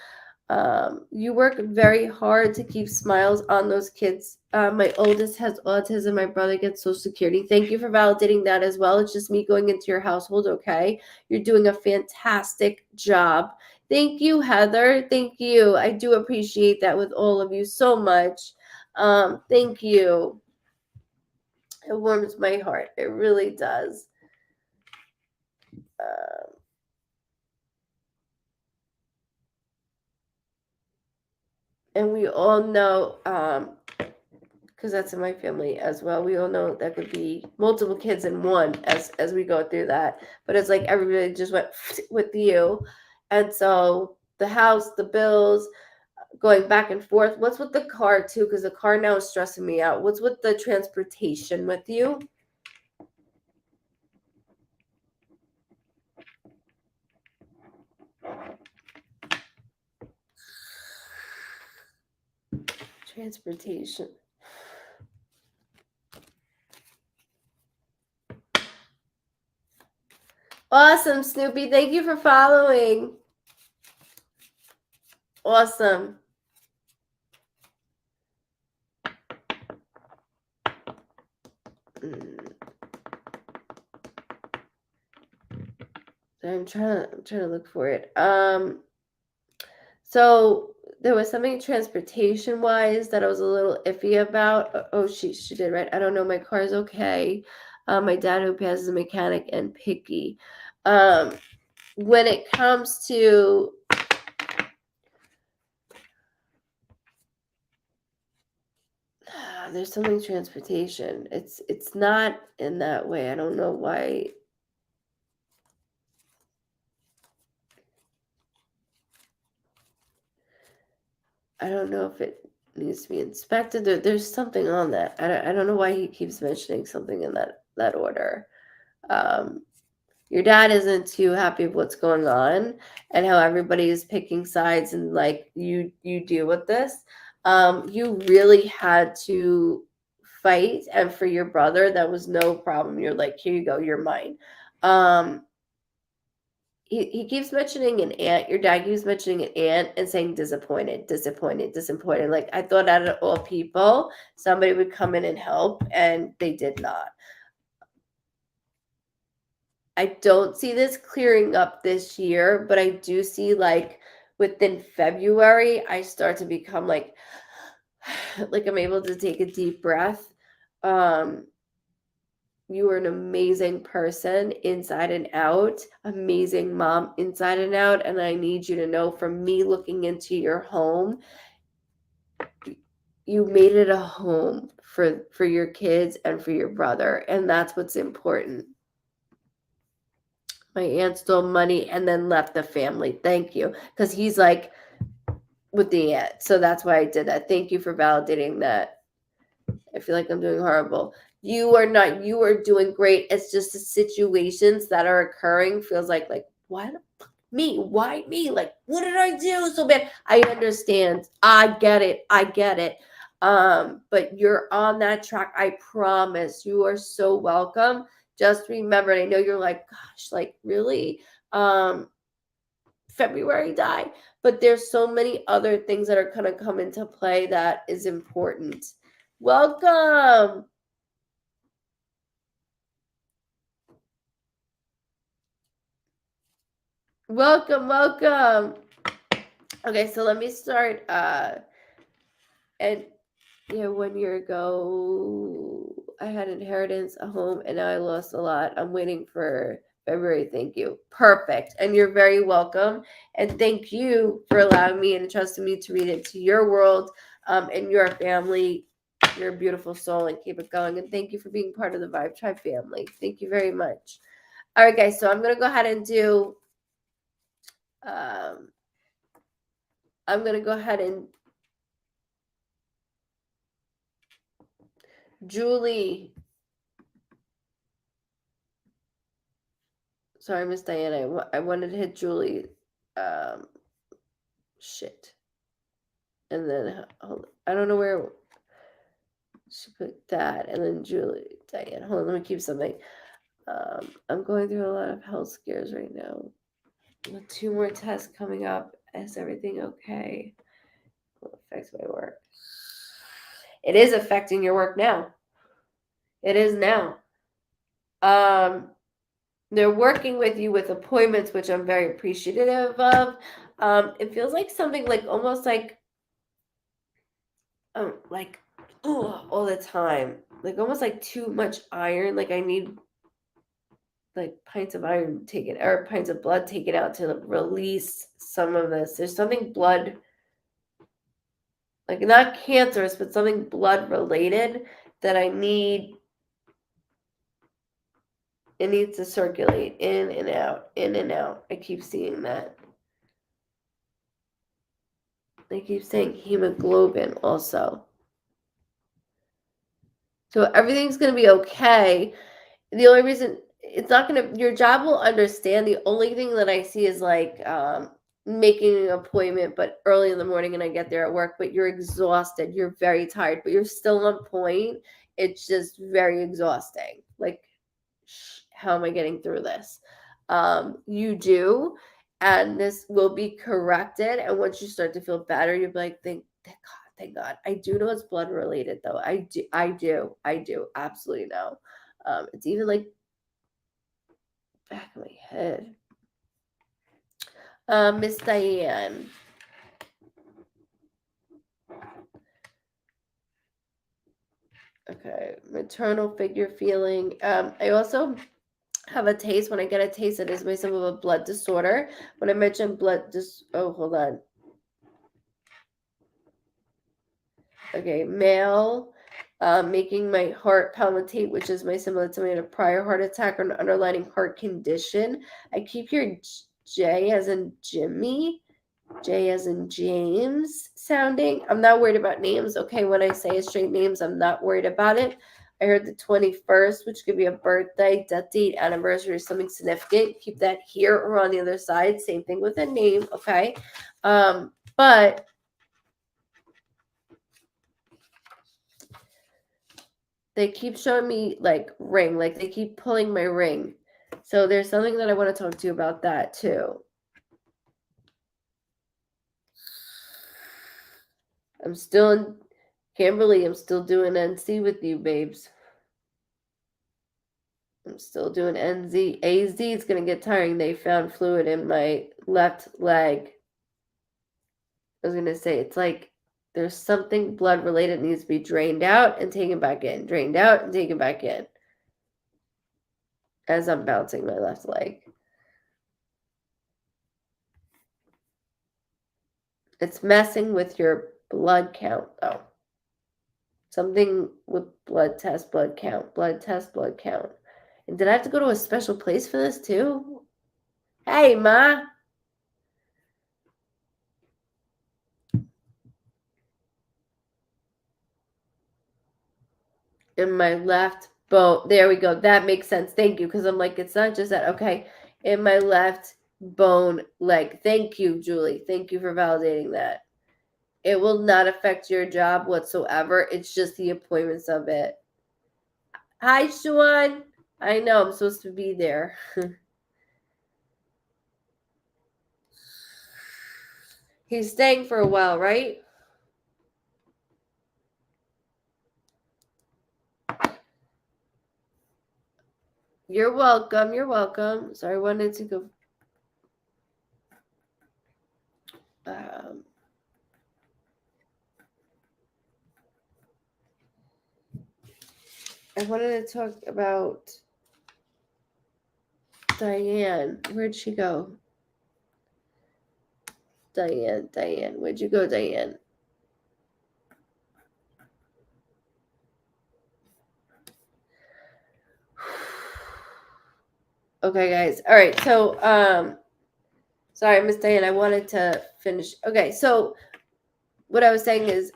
You work very hard to keep smiles on those kids. My oldest has autism. My brother gets Social Security. Thank you for validating that as well. It's just me going into your household, okay? You're doing a fantastic job. Thank you, Heather. Thank you. I do appreciate that with all of you so much. Thank you. It warms my heart. It really does. And we all know, because that's in my family as well. We all know that could be multiple kids in one as we go through that. But it's like everybody just went with you, and so the house, the bills, going back and forth. What's with the car too? Because the car now is stressing me out. What's with the transportation with you? Transportation. Awesome, Snoopy. Thank you for following. Awesome. I'm trying to look for it. So there was something transportation wise that I was a little iffy about. Oh, she did right. I don't know. My car's okay. My dad who passes a mechanic and picky. When it comes to there's something transportation. It's not in that way. I don't know why. I don't know if it needs to be inspected. There's something on that. I don't know why he keeps mentioning something in that order. Your dad isn't too happy with what's going on and how everybody is picking sides and like you deal with this. You really had to fight, and for your brother that was no problem. You're like, here you go, you're mine. He keeps mentioning an aunt. Your dad keeps mentioning an aunt and saying disappointed. Like, I thought out of all people somebody would come in and help, and they did not. I don't see this clearing up this year, but I do see like within February, I start to become like I'm able to take a deep breath. You are an amazing person inside and out, amazing mom inside and out. And I need you to know from me looking into your home, you made it a home for your kids and for your brother. And that's what's important. My aunt stole money and then left the family. Thank you. Because he's like with the aunt. So that's why I did that. Thank you for validating that. I feel like I'm doing horrible. You are not. You are doing great. It's just the situations that are occurring feels like why the fuck me? Why me? Like, what did I do so bad? I understand. I get it. But you're on that track. I promise. You are so welcome. Just remember, and I know you're like, gosh, like really? February die. But there's so many other things that are gonna come into play that is important. Welcome. Welcome. Okay, so let me start and 1 year ago I had inheritance, a home, and now I lost a lot. I'm waiting for February. Thank you. Perfect. And you're very welcome. And thank you for allowing me and trusting me to read into your world and your family. You're a beautiful soul and keep it going. And thank you for being part of the Vibe Tribe family. Thank you very much. All right, guys. So I'm going to go ahead and do, I'm going to go ahead and Julie. Sorry, Miss Diana. I wanted to hit Julie. Shit. And then, I don't know where she put that. And then Julie, Diana. Hold on, let me keep something. I'm going through a lot of health scares right now. With 2 more tests coming up. Is everything okay? It affects my work. It is affecting your work now. It is now. They're working with you with appointments, which I'm very appreciative of. It feels like something like almost like all the time, like almost like too much iron. Like I need like pints of iron taken or pints of blood taken out to release some of this. There's something blood, like not cancerous, but something blood related that I need. It needs to circulate in and out, in and out. I keep seeing that. I keep saying hemoglobin also. So everything's going to be okay. The only reason it's not going to, your job will understand. The only thing that I see is like making an appointment, but early in the morning and I get there at work, but you're exhausted. You're very tired, but you're still on point. It's just very exhausting. Like, how am I getting through this? You do, and this will be corrected. And once you start to feel better, you'll be like, thank God. I do know it's blood related though. I do absolutely know. It's even like back of my head. Miss Diane. Okay, maternal figure feeling. I also have a taste. When I get a taste, it is my symbol of a blood disorder. When I mention oh, hold on. Okay, male, making my heart palpitate, which is my symbol that somebody had a prior heart attack or an underlying heart condition. I keep hearing J as in Jimmy, J as in James sounding. I'm not worried about names, okay? When I say straight names, I'm not worried about it. I heard the 21st, which could be a birthday, death date, anniversary, or something significant. Keep that here or on the other side. Same thing with a name, okay? But they keep showing me like ring, like they keep pulling my ring. So there's something that I want to talk to you about that too. I'm still in Kimberly, I'm still doing NC with you, babes. I'm still doing NZ. AZ is going to get tiring. They found fluid in my left leg. I was going to say, it's like there's something blood related that needs to be drained out and taken back in. Drained out and taken back in. As I'm bouncing my left leg. It's messing with your blood count, though. Something with blood test, blood count, blood test, blood count. And did I have to go to a special place for this too? Hey, Ma. In my left bone. There we go. That makes sense. Thank you. Because I'm like, it's not just that. Okay. In my left bone leg. Thank you, Julie. Thank you for validating that. It will not affect your job whatsoever. It's just the appointments of it. Hi, Sean. I know. I'm supposed to be there. He's staying for a while, right? You're welcome. You're welcome. Sorry, I wanted to go. I wanted to talk about Diane. Where'd she go? Diane. Where'd you go, Diane? Okay, guys. All right. So, sorry, Miss Diane, I wanted to finish. Okay, so what I was saying is,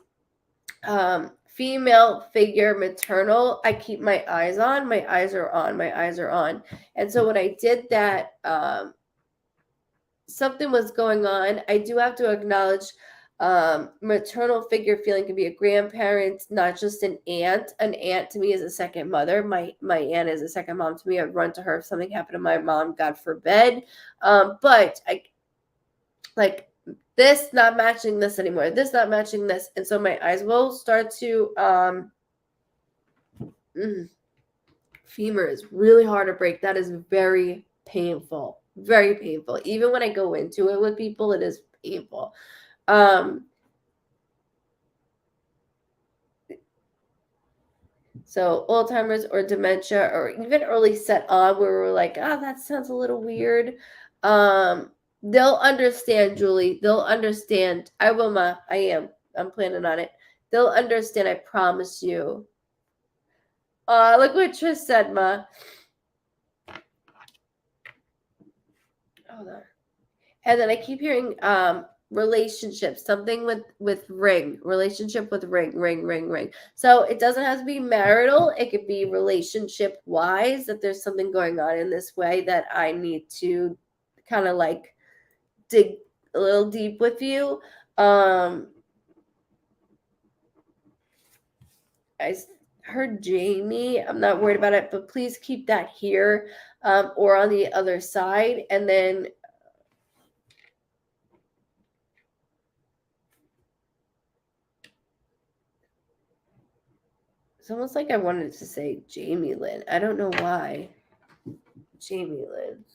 female figure maternal, I keep my eyes on. My eyes are on. My eyes are on. And so when I did that, something was going on. I do have to acknowledge maternal figure feeling can be a grandparent, not just an aunt. An aunt to me is a second mother. My aunt is a second mom to me. I'd run to her if something happened to my mom, God forbid. But I like this not matching this anymore. This not matching this, and so my eyes will start to femur is really hard to break. That is very painful. Very painful. Even when I go into it with people, it is painful. So Alzheimer's or dementia or even early set on where we're like, oh, that sounds a little weird. They'll understand, Julie. They'll understand. I will, Ma. I am. I'm planning on it. They'll understand. I promise you. Look what Trish said, Ma. Hold on. And then I keep hearing relationships, something with ring, relationship with ring. So it doesn't have to be marital. It could be relationship wise, that there's something going on in this way that I need to kind of like dig a little deep with you. I heard Jamie. I'm not worried about it, but please keep that here or on the other side. And then it's almost like I wanted to say Jamie Lynn. I don't know why. Jamie Lynn.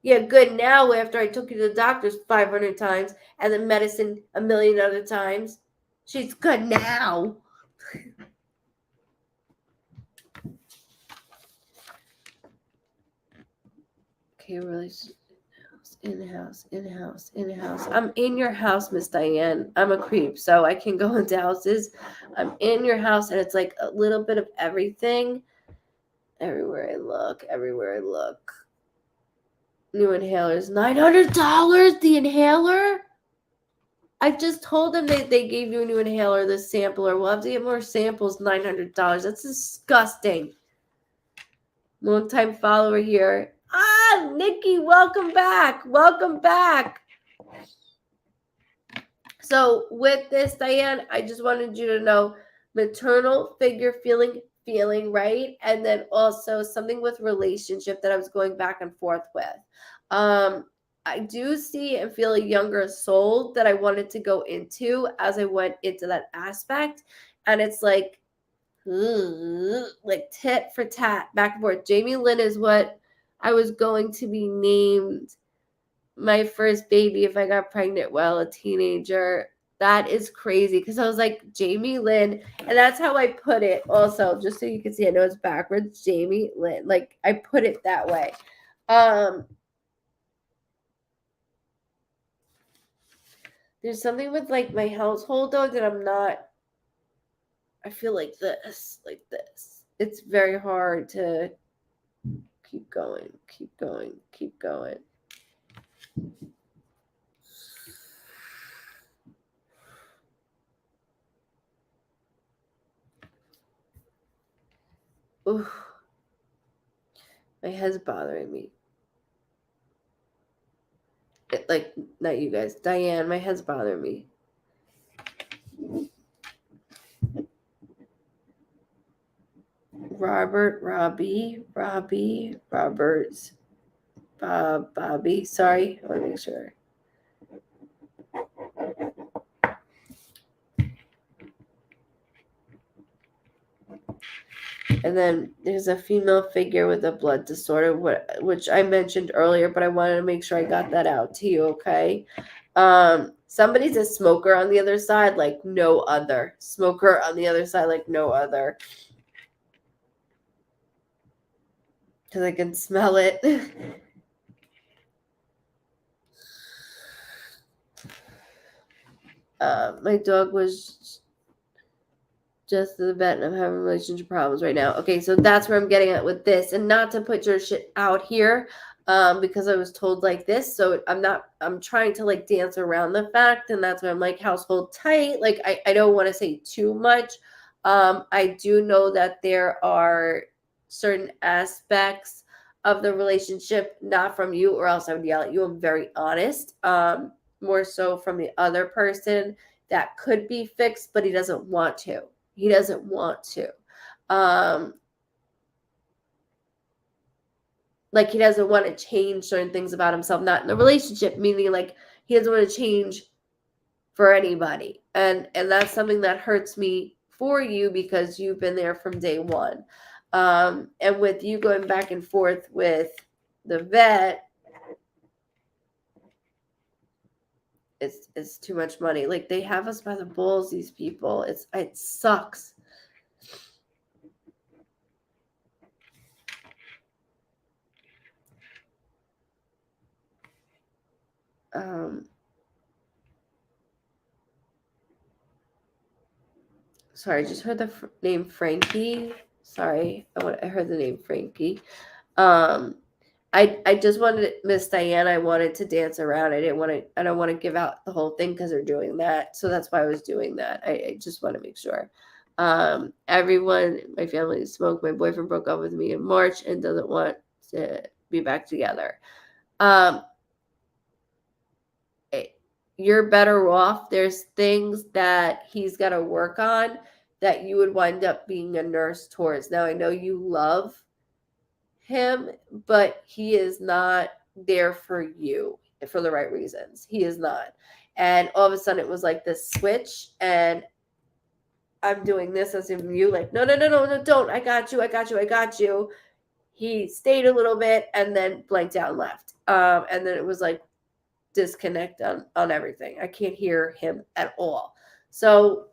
Yeah, good now after I took you to the doctors 500 times and the medicine a million other times. She's good now. Okay, really. In-house. I'm in your house, Miss Diane. I'm a creep, so I can go into houses. I'm in your house, and it's like a little bit of everything. Everywhere I look. New inhalers, $900. The inhaler. I just told them they gave you a new inhaler, the sampler. We'll have to get more samples. $900. That's disgusting. Long time follower here. Nikki, welcome back. So with this, Diane, I just wanted you to know maternal figure feeling right, and then also something with relationship that I was going back and forth with. I do see and feel a younger soul that I wanted to go into as I went into that aspect, and it's like tit for tat, back and forth. Jamie Lynn is what I was going to be named my first baby if I got pregnant while a teenager. That is crazy because I was like Jamie Lynn, and that's how I put it. Also, just so you can see, I know it's backwards. Jamie Lynn, like I put it that way. There's something with like my household though that I'm not. I feel like this. It's very hard to keep going. Ooh, my head's bothering me. Like, not you guys. Diane, my head's bothering me. Roberts, Bobby. Sorry, I want to make sure. And then there's a female figure with a blood disorder, which I mentioned earlier, but I wanted to make sure I got that out to you, okay? Somebody's a smoker on the other side, like no other. Smoker on the other side, like no other. Because I can smell it. My dog was just the vet and I'm having relationship problems right now. Okay, so that's where I'm getting at with this, and not to put your shit out here, because I was told like this. So I'm trying to like dance around the fact, and that's why I'm like household tight. Like I don't want to say too much. I do know that there are certain aspects of the relationship, not from you, or else I would yell at you. I'm very honest. More so from the other person, that could be fixed, but he doesn't want to. He doesn't want to. Like he doesn't want to change certain things about himself, not in the relationship, meaning like he doesn't want to change for anybody. And that's something that hurts me for you because you've been there from day one. And with you going back and forth with the vet, it's too much money. Like they have us by the balls, these people. It sucks. Sorry, I just heard the name Frankie. Sorry, I heard the name Frankie. I just wanted Miss Diana. I wanted to dance around. I don't want to give out the whole thing because they're doing that. So that's why I was doing that. I just want to make sure. Everyone, my family smoked. My boyfriend broke up with me in March and doesn't want to be back together. You're better off. There's things that he's got to work on that you would wind up being a nurse towards. Now, I know you love him, but he is not there for you for the right reasons. He is not. And all of a sudden it was like this switch, and I'm doing this as in you, like, no, don't. I got you. He stayed a little bit and then blanked out and left. And then it was like disconnect on everything. I can't hear him at all. So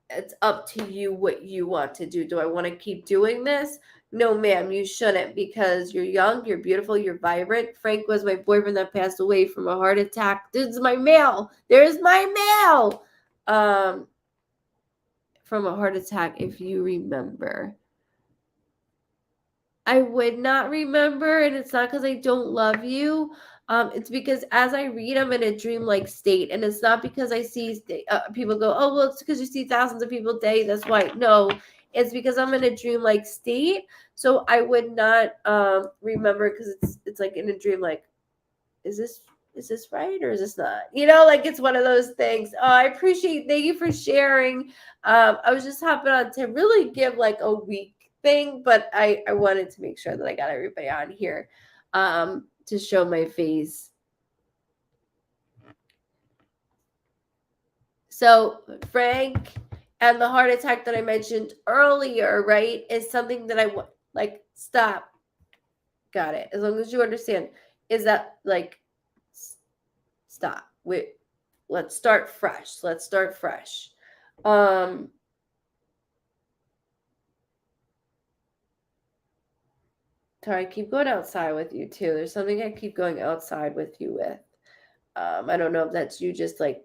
it's up to you what you want to do. Do I want to keep doing this? No, ma'am, you shouldn't, because you're young, you're beautiful, you're vibrant. Frank was my boyfriend that passed away from a heart attack. This is my mail. There's my mail. From a heart attack, if you remember. I would not remember, and it's not because I don't love you. It's because as I read, I'm in a dreamlike state, and it's not because I see people go, oh, well, it's because you see thousands of people a day. That's why. No, it's because I'm in a dreamlike state. So I would not remember, because it's like in a dream, like, is this right or is this not? Like it's one of those things. Oh, I appreciate. Thank you for sharing. I was just hopping on to really give like a week thing, but I wanted to make sure that I got everybody on here to show my face. So Frank and the heart attack that I mentioned earlier, right, is something that I like. Stop. Got it. As long as you understand, is that like stop. Let's start fresh. Sorry, I keep going outside with you too. There's something I keep going outside with you with. I don't know if that's you just like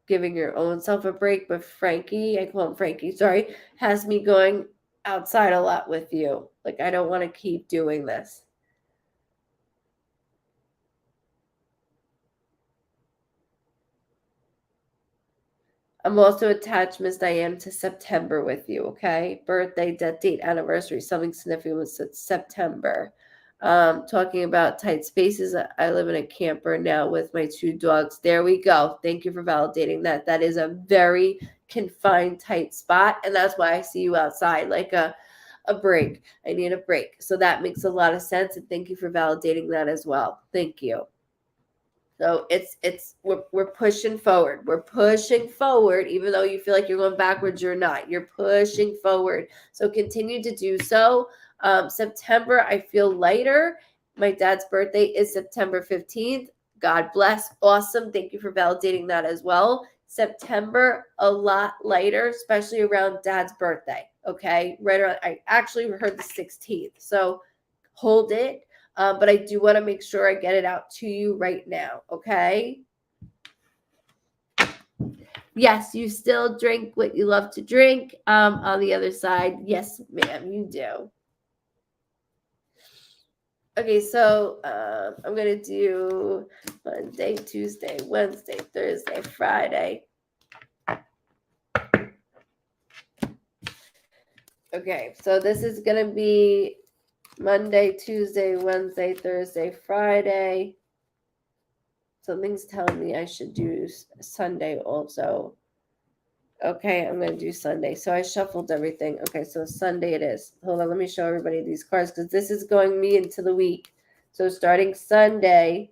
giving your own self a break, but Frankie, I call him Frankie, sorry, has me going outside a lot with you. Like, I don't want to keep doing this. I'm also attached, Miss Diane, to September with you, okay? Birthday, death date, anniversary, something significant was September. Talking about tight spaces, I live in a camper now with my 2 dogs. There we go. Thank you for validating that. That is a very confined, tight spot, and that's why I see you outside, like a break. I need a break. So that makes a lot of sense, and thank you for validating that as well. Thank you. So we're pushing forward. We're pushing forward, even though you feel like you're going backwards, you're not. You're pushing forward. So continue to do so. September, I feel lighter. My dad's birthday is September 15th. God bless. Awesome. Thank you for validating that as well. September, a lot lighter, especially around dad's birthday. Okay. Right around, I actually heard the 16th. So hold it. But I do want to make sure I get it out to you right now, okay? Yes, you still drink what you love to drink. On the other side, yes, ma'am, you do. Okay, so I'm gonna do Monday, Tuesday, Wednesday, Thursday, Friday. Okay, so this is gonna be Monday, Tuesday, Wednesday, Thursday, Friday. Something's telling me I should do Sunday also. Okay, I'm going to do Sunday. So I shuffled everything. Okay, so Sunday it is. Hold on, let me show everybody these cards because this is going me into the week. So starting Sunday,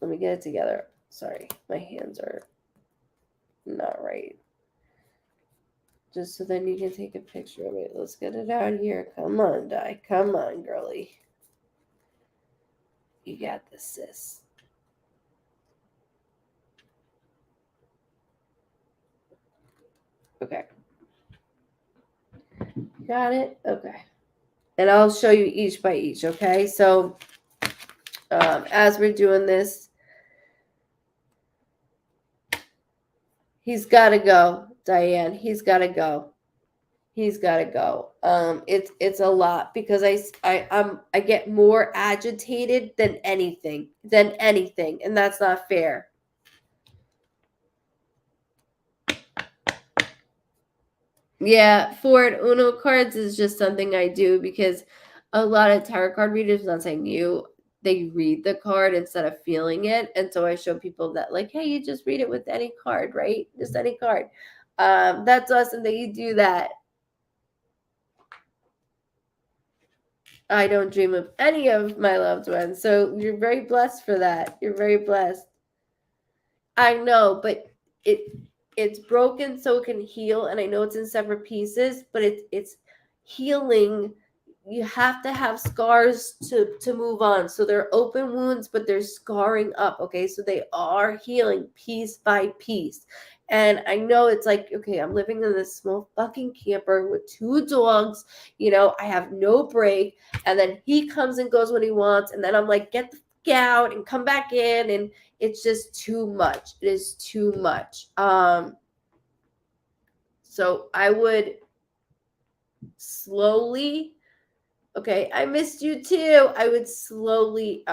let me get it together. Sorry, my hands are not right. Just so then you can take a picture of it. Let's get it out here. Come on, Di. Come on, girly. You got this, sis. Okay. Got it? Okay. And I'll show you each by each, okay? So as we're doing this, he's got to go, Diane. He's got to go. He's got to go. It's a lot because I get more agitated than anything, and that's not fair. Yeah, Ford Uno cards is just something I do because a lot of tarot card readers, not saying you, they read the card instead of feeling it, and so I show people that like, hey, you just read it with any card, right? Just any card. That's awesome that you do that. I don't dream of any of my loved ones. So you're very blessed for that. You're very blessed. I know, but it's broken so it can heal, and I know it's in separate pieces, but it's healing. You have to have scars to move on. So they're open wounds, but they're scarring up. Okay, so they are healing piece by piece. And I know it's like, okay, I'm living in this small fucking camper with 2 dogs. I have no break. And then he comes and goes when he wants. And then I'm like, get the fuck out and come back in. And it's just too much. It is too much. So I would slowly, okay, I missed you too. I would slowly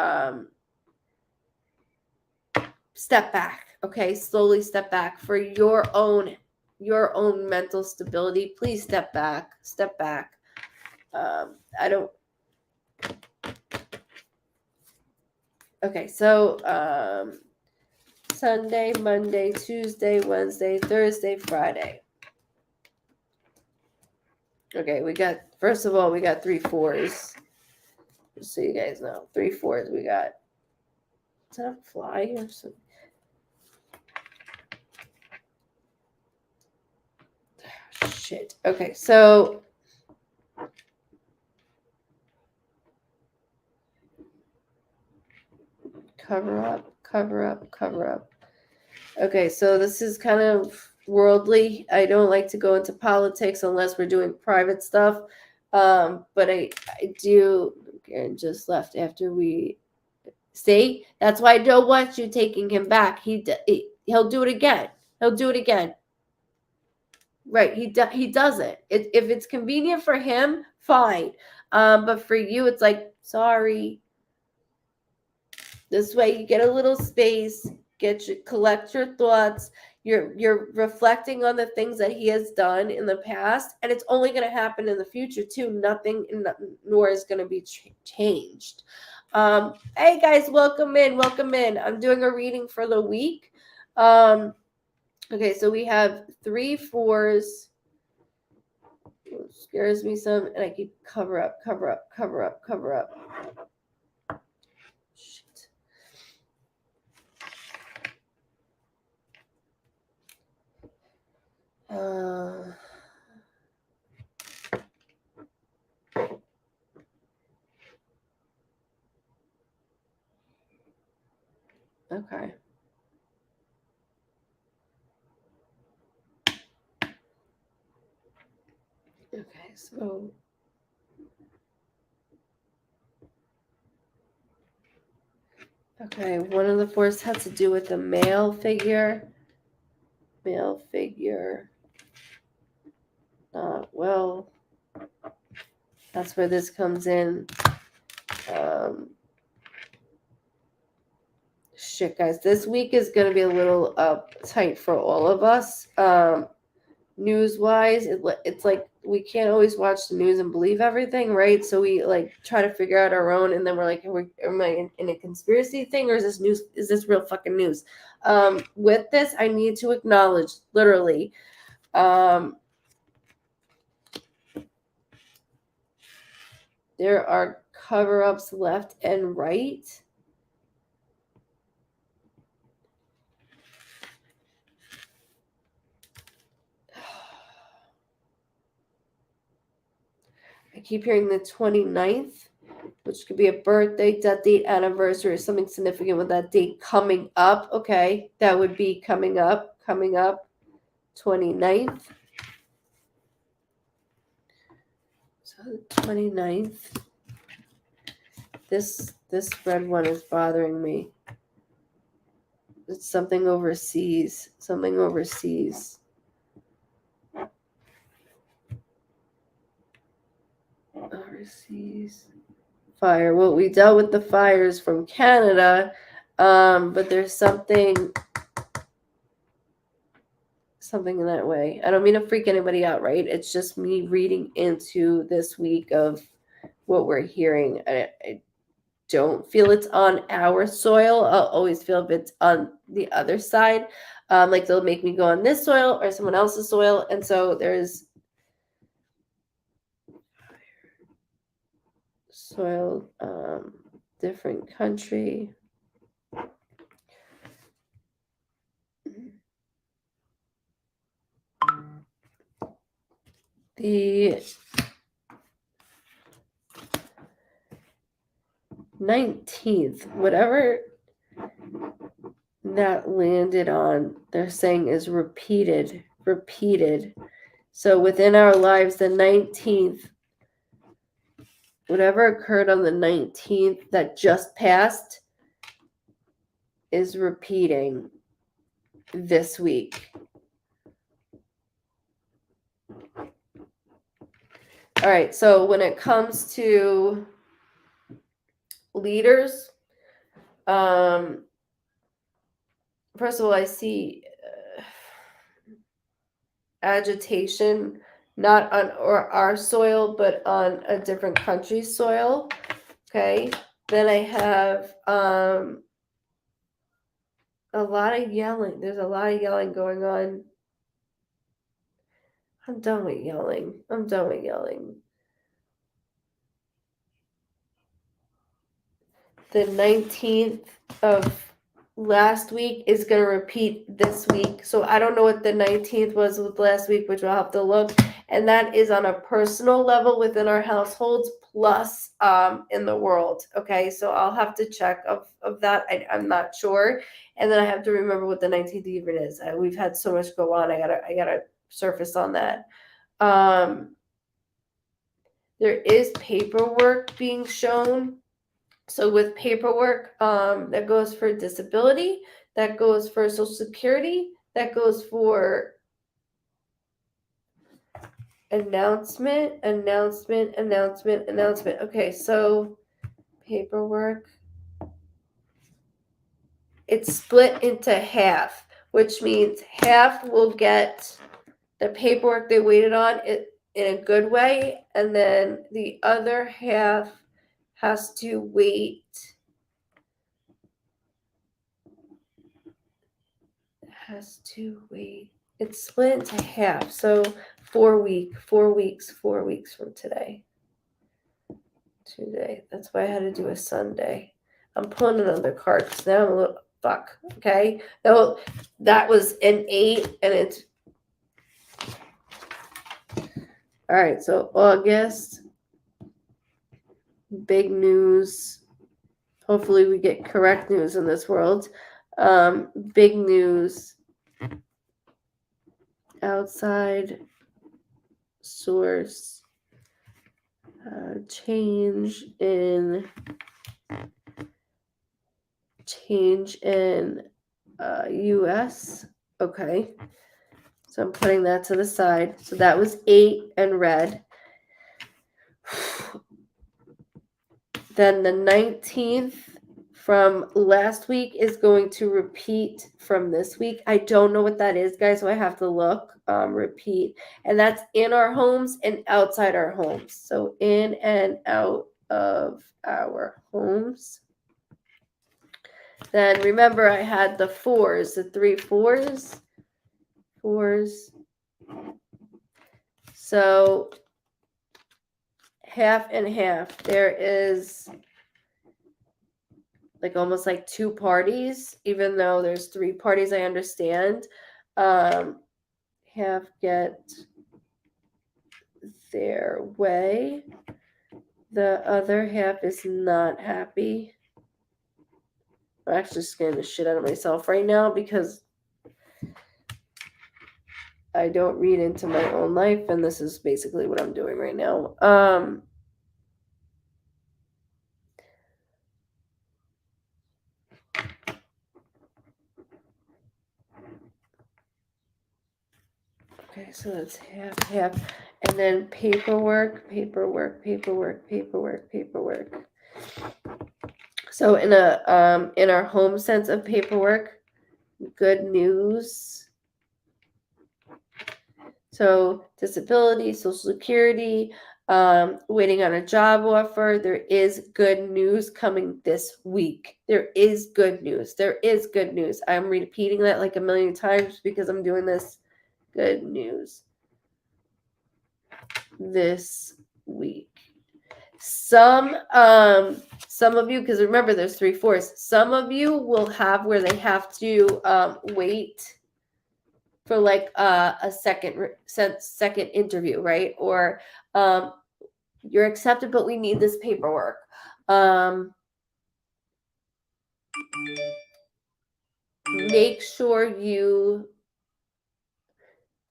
step back. Okay, slowly step back for your own mental stability. Please step back. Step back. I don't. Okay, so Sunday, Monday, Tuesday, Wednesday, Thursday, Friday. Okay, first of all, we got 3 4s. Just so you guys know. 3 4s we got. Is that a fly or something? Shit. Okay, so cover up, cover up, cover up. Okay, so this is kind of worldly. I don't like to go into politics unless we're doing private stuff. But I do. Aaron just left after we. See, that's why I don't want you taking him back. He'll do it again. He'll do it again. Right, he doesn't. If it's convenient for him, fine. But for you, it's like, sorry. This way, you get a little space, collect your thoughts. You're reflecting on the things that he has done in the past, and it's only going to happen in the future too. Nothing, nor is going to be changed. Hey guys, welcome in, welcome in. I'm doing a reading for the week. Okay, so we have 3 4s. It scares me some, and I keep cover up, cover up, cover up, cover up. Shit. Okay. Okay, so Okay, one of the fours has to do with the male figure. Male figure. Well, that's where this comes in. Shit, guys, this week is going to be a little tight for all of us. News-wise, it's like we can't always watch the news and believe everything, right? So we like try to figure out our own, and then we're like, am I in a conspiracy thing, or is this news? Is this real fucking news? With this, I need to acknowledge, literally, there are cover-ups left and right. I keep hearing the 29th, which could be a birthday, death date, anniversary, or something significant with that date coming up. Okay, that would be coming up, 29th. So the 29th. This red one is bothering me. It's something overseas. Something overseas. Overseas. Fire. Well, we dealt with the fires from Canada, but there's something in that way. I don't mean to freak anybody out, right? It's just me reading into this week of what we're hearing. I don't feel it's on our soil. I'll always feel if it's on the other side. Like they'll make me go on this soil or someone else's soil. And so there's soil, different country. The 19th, whatever that landed on, they're saying is repeated. So within our lives, the 19th, whatever occurred on the 19th that just passed is repeating this week. All right, so when it comes to leaders, first of all, I see agitation, not on our soil, but on a different country's soil. Okay. Then I have a lot of yelling. There's a lot of yelling going on. I'm done with yelling. The 19th of last week is going to repeat this week. So I don't know what the 19th was with last week, which we'll have to look. And that is on a personal level within our households plus in the world. Okay, so I'll have to check of that. I'm not sure. And then I have to remember what the 19th even is. We've had so much go on. I gotta surface on that. There is paperwork being shown. So with paperwork, that goes for disability, that goes for Social Security, that goes for announcement. Okay, so paperwork. It's split into half, which means half will get the paperwork they waited on it in a good way, and then the other half has to wait. It's split into half, so 4 weeks from today. That's why I had to do a Sunday. I'm pulling another card because now I'm a little fuck. Okay, that was an 8, and it's all right. So August, big news. Hopefully, we get correct news in this world. Big news. Outside source. Change change in US. Okay. So I'm putting that to the side. So that was 8 and red. Then the 19th from last week is going to repeat from this week. I don't know what that is, guys, so I have to look. Repeat. And that's in our homes and outside our homes. So in and out of our homes. Then remember I had the 4s, the 3 4s. 4s. So half and half. There is like almost like 2 parties, even though there's 3 parties, I understand. Half get their way. The other half is not happy. I'm actually scaring the shit out of myself right now because I don't read into my own life, and this is basically what I'm doing right now. Okay, so that's half. And then paperwork. So in our home sense of paperwork, good news. So disability, Social Security, waiting on a job offer. There is good news coming this week. There is good news. I'm repeating that like a million times because I'm doing this. Good news this week. Some of you, because remember there's 3 4s, some of you will have where they have to wait for like a second interview, right? Or you're accepted, but we need this paperwork. Make sure you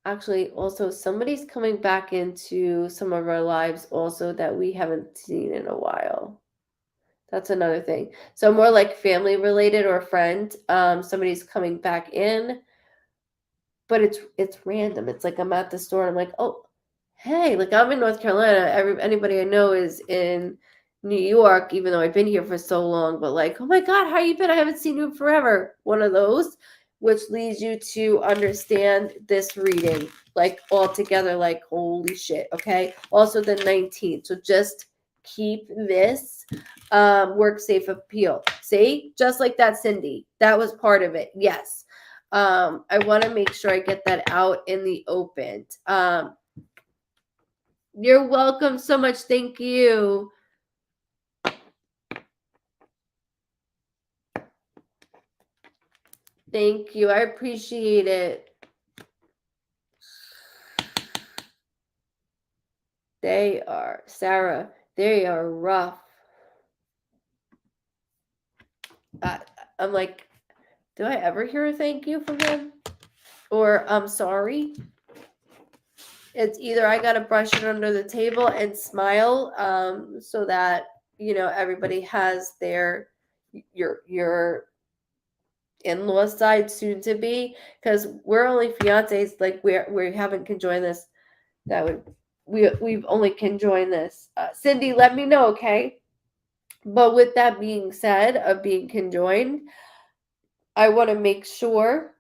actually also somebody's coming back into some of our lives also that we haven't seen in a while. That's another thing. So more like family related or friend. Somebody's coming back in, but it's random. It's like I'm at the store and I'm like, oh, hey, like I'm in North Carolina. Anybody I know is in New York, even though I've been here for so long. But like, oh my God, how you been? I haven't seen you in forever. One of those, which leads you to understand this reading like all together. Like holy shit. Okay. Also the 19th. So just keep this work safe appeal. See, just like that, Cindy. That was part of it. Yes. I want to make sure I get that out in the open. You're welcome so much. Thank you. Thank you. I appreciate it. Sarah, they are rough. I'm like, do I ever hear a thank you from him? Or I'm sorry? It's either I got to brush it under the table and smile so that, everybody has your in-law side soon to be, because we're only fiancés, like we haven't conjoined this. We've only conjoined this. Cindy, let me know, okay? But with that being said, of being conjoined, I want to make sure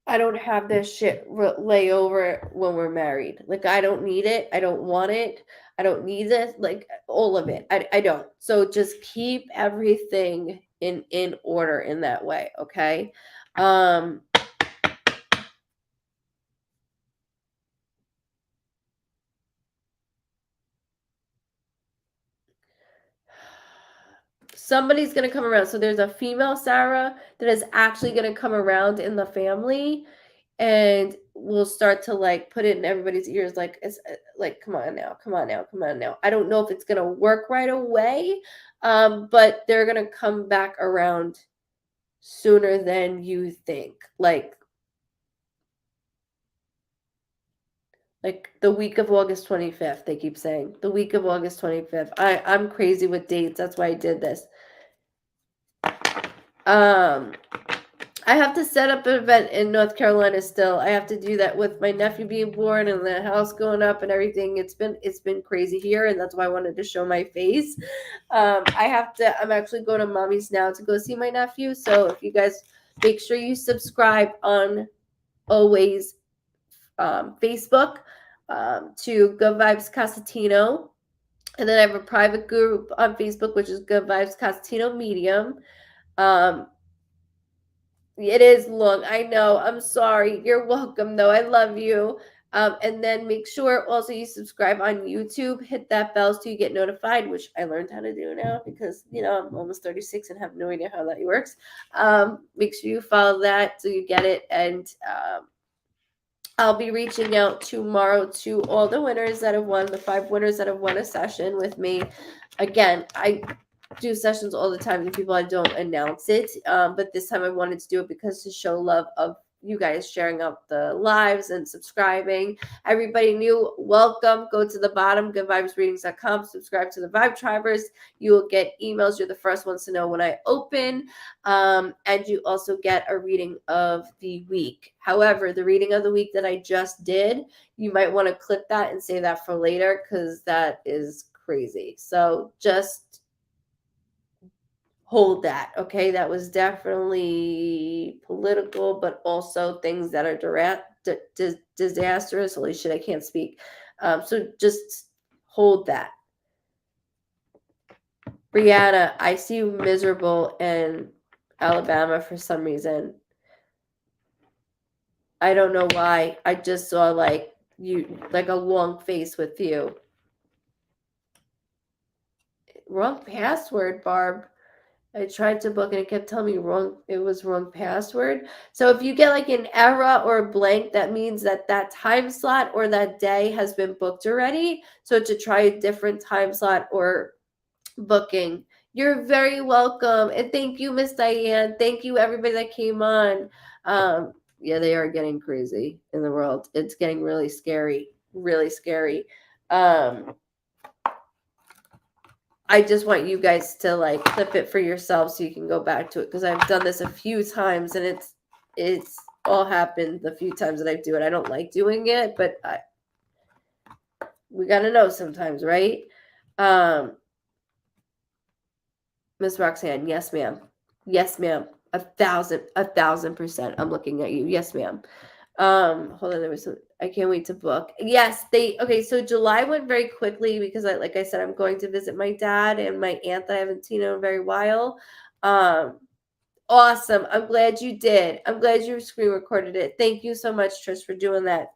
I don't have this shit lay over when we're married. Like I don't need it. I don't want it. I don't need this. Like all of it. I don't. So just keep everything in order in that way, okay? Somebody's going to come around. So there's a female Sarah that is actually going to come around in the family, and we'll start to like put it in everybody's ears. Like, it's like, come on now. I don't know if it's going to work right away. But they're going to come back around sooner than you think. Like the week of August 25th, they keep saying. The week of August 25th. I'm crazy with dates. That's why I did this. I have to set up an event in North Carolina still. I have to do that with my nephew being born and the house going up and everything. It's been crazy here, and that's why I wanted to show my face. I'm actually going to mommy's now to go see my nephew. So if you guys make sure you subscribe on always Facebook to Goodvibes Cosentino. And then I have a private group on Facebook, which is Goodvibes Cosentino Medium. It is long. I know. I'm sorry. You're welcome, though. I love you. And then make sure also you subscribe on YouTube. Hit that bell so you get notified, which I learned how to do now because, I'm almost 36 and have no idea how that works. Make sure you follow that so you get it. And I'll be reaching out tomorrow to all the winners that have won, the 5 winners that have won a session with me. Again, I do sessions all the time to people. I don't announce it, but this time I wanted to do it because to show love of you guys sharing up the lives and subscribing. Everybody new, welcome. Go to the bottom, goodvibesreadings.com. Subscribe to the Vibe Tribers. You will get emails. You're the first ones to know when I open. And you also get a reading of the week. However, the reading of the week that I just did, you might want to clip that and save that for later because that is crazy. So just hold that, okay? That was definitely political, but also things that are disastrous. Holy shit, I can't speak. So just hold that. Brianna, I see you miserable in Alabama for some reason. I don't know why. I just saw like a long face with you. Wrong password, Barb. I tried to book and it kept telling me it was wrong password. So if you get like an error or a blank, that means that time slot or that day has been booked already. So to try a different time slot or booking. You're very welcome. And thank you, Miss Diane. Thank you, everybody that came on. Yeah, they are getting crazy in the world. It's getting really scary, really scary. I just want you guys to like clip it for yourself so you can go back to it because I've done this a few times and it's all happened the few times that I do it. I don't like doing it, but we gotta know sometimes, right? Miss Roxanne, yes, ma'am. Yes, ma'am. 1,000%. I'm looking at you. Yes, ma'am. Hold on, I can't wait to book. Yes, okay, so July went very quickly because like I said, I'm going to visit my dad and my aunt that I haven't seen in a very while. Awesome. I'm glad you did. I'm glad you screen recorded it. Thank you so much, Trish, for doing that.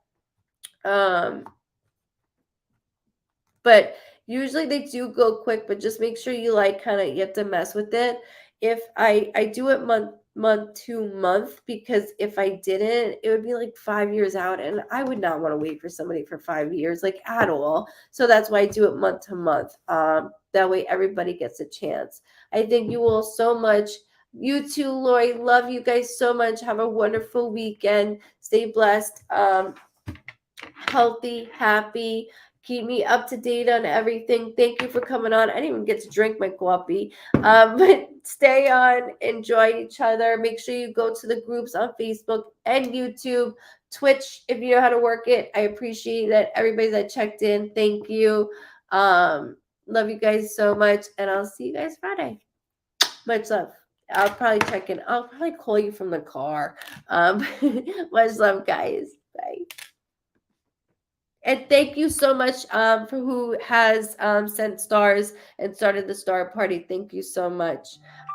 But usually they do go quick, but just make sure you like kind of you have to mess with it. If I do it month to month because if I didn't, it would be like 5 years out, and I would not want to wait for somebody for 5 years, like at all. So that's why I do it month to month. That way everybody gets a chance. I thank you all so much. You too, Lori. Love you guys so much. Have a wonderful weekend. Stay blessed. Healthy, happy. Keep me up to date on everything. Thank you for coming on. I didn't even get to drink my coffee. But stay on, enjoy each other. Make sure you go to the groups on Facebook and YouTube, Twitch, if you know how to work it. I appreciate that. Everybody that checked in, thank you. Love you guys so much, and I'll see you guys Friday. Much love. I'll probably check in. I'll probably call you from the car. Much love, guys. Bye. And thank you so much for who has sent stars and started the star party. Thank you so much.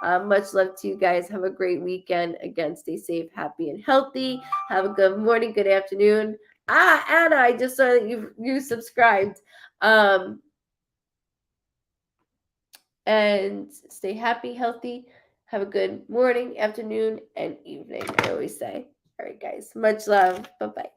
Much love to you guys. Have a great weekend. Again, stay safe, happy, and healthy. Have a good morning, good afternoon. Anna, I just saw that you subscribed. And stay happy, healthy. Have a good morning, afternoon, and evening, I always say. All right, guys. Much love. Bye-bye.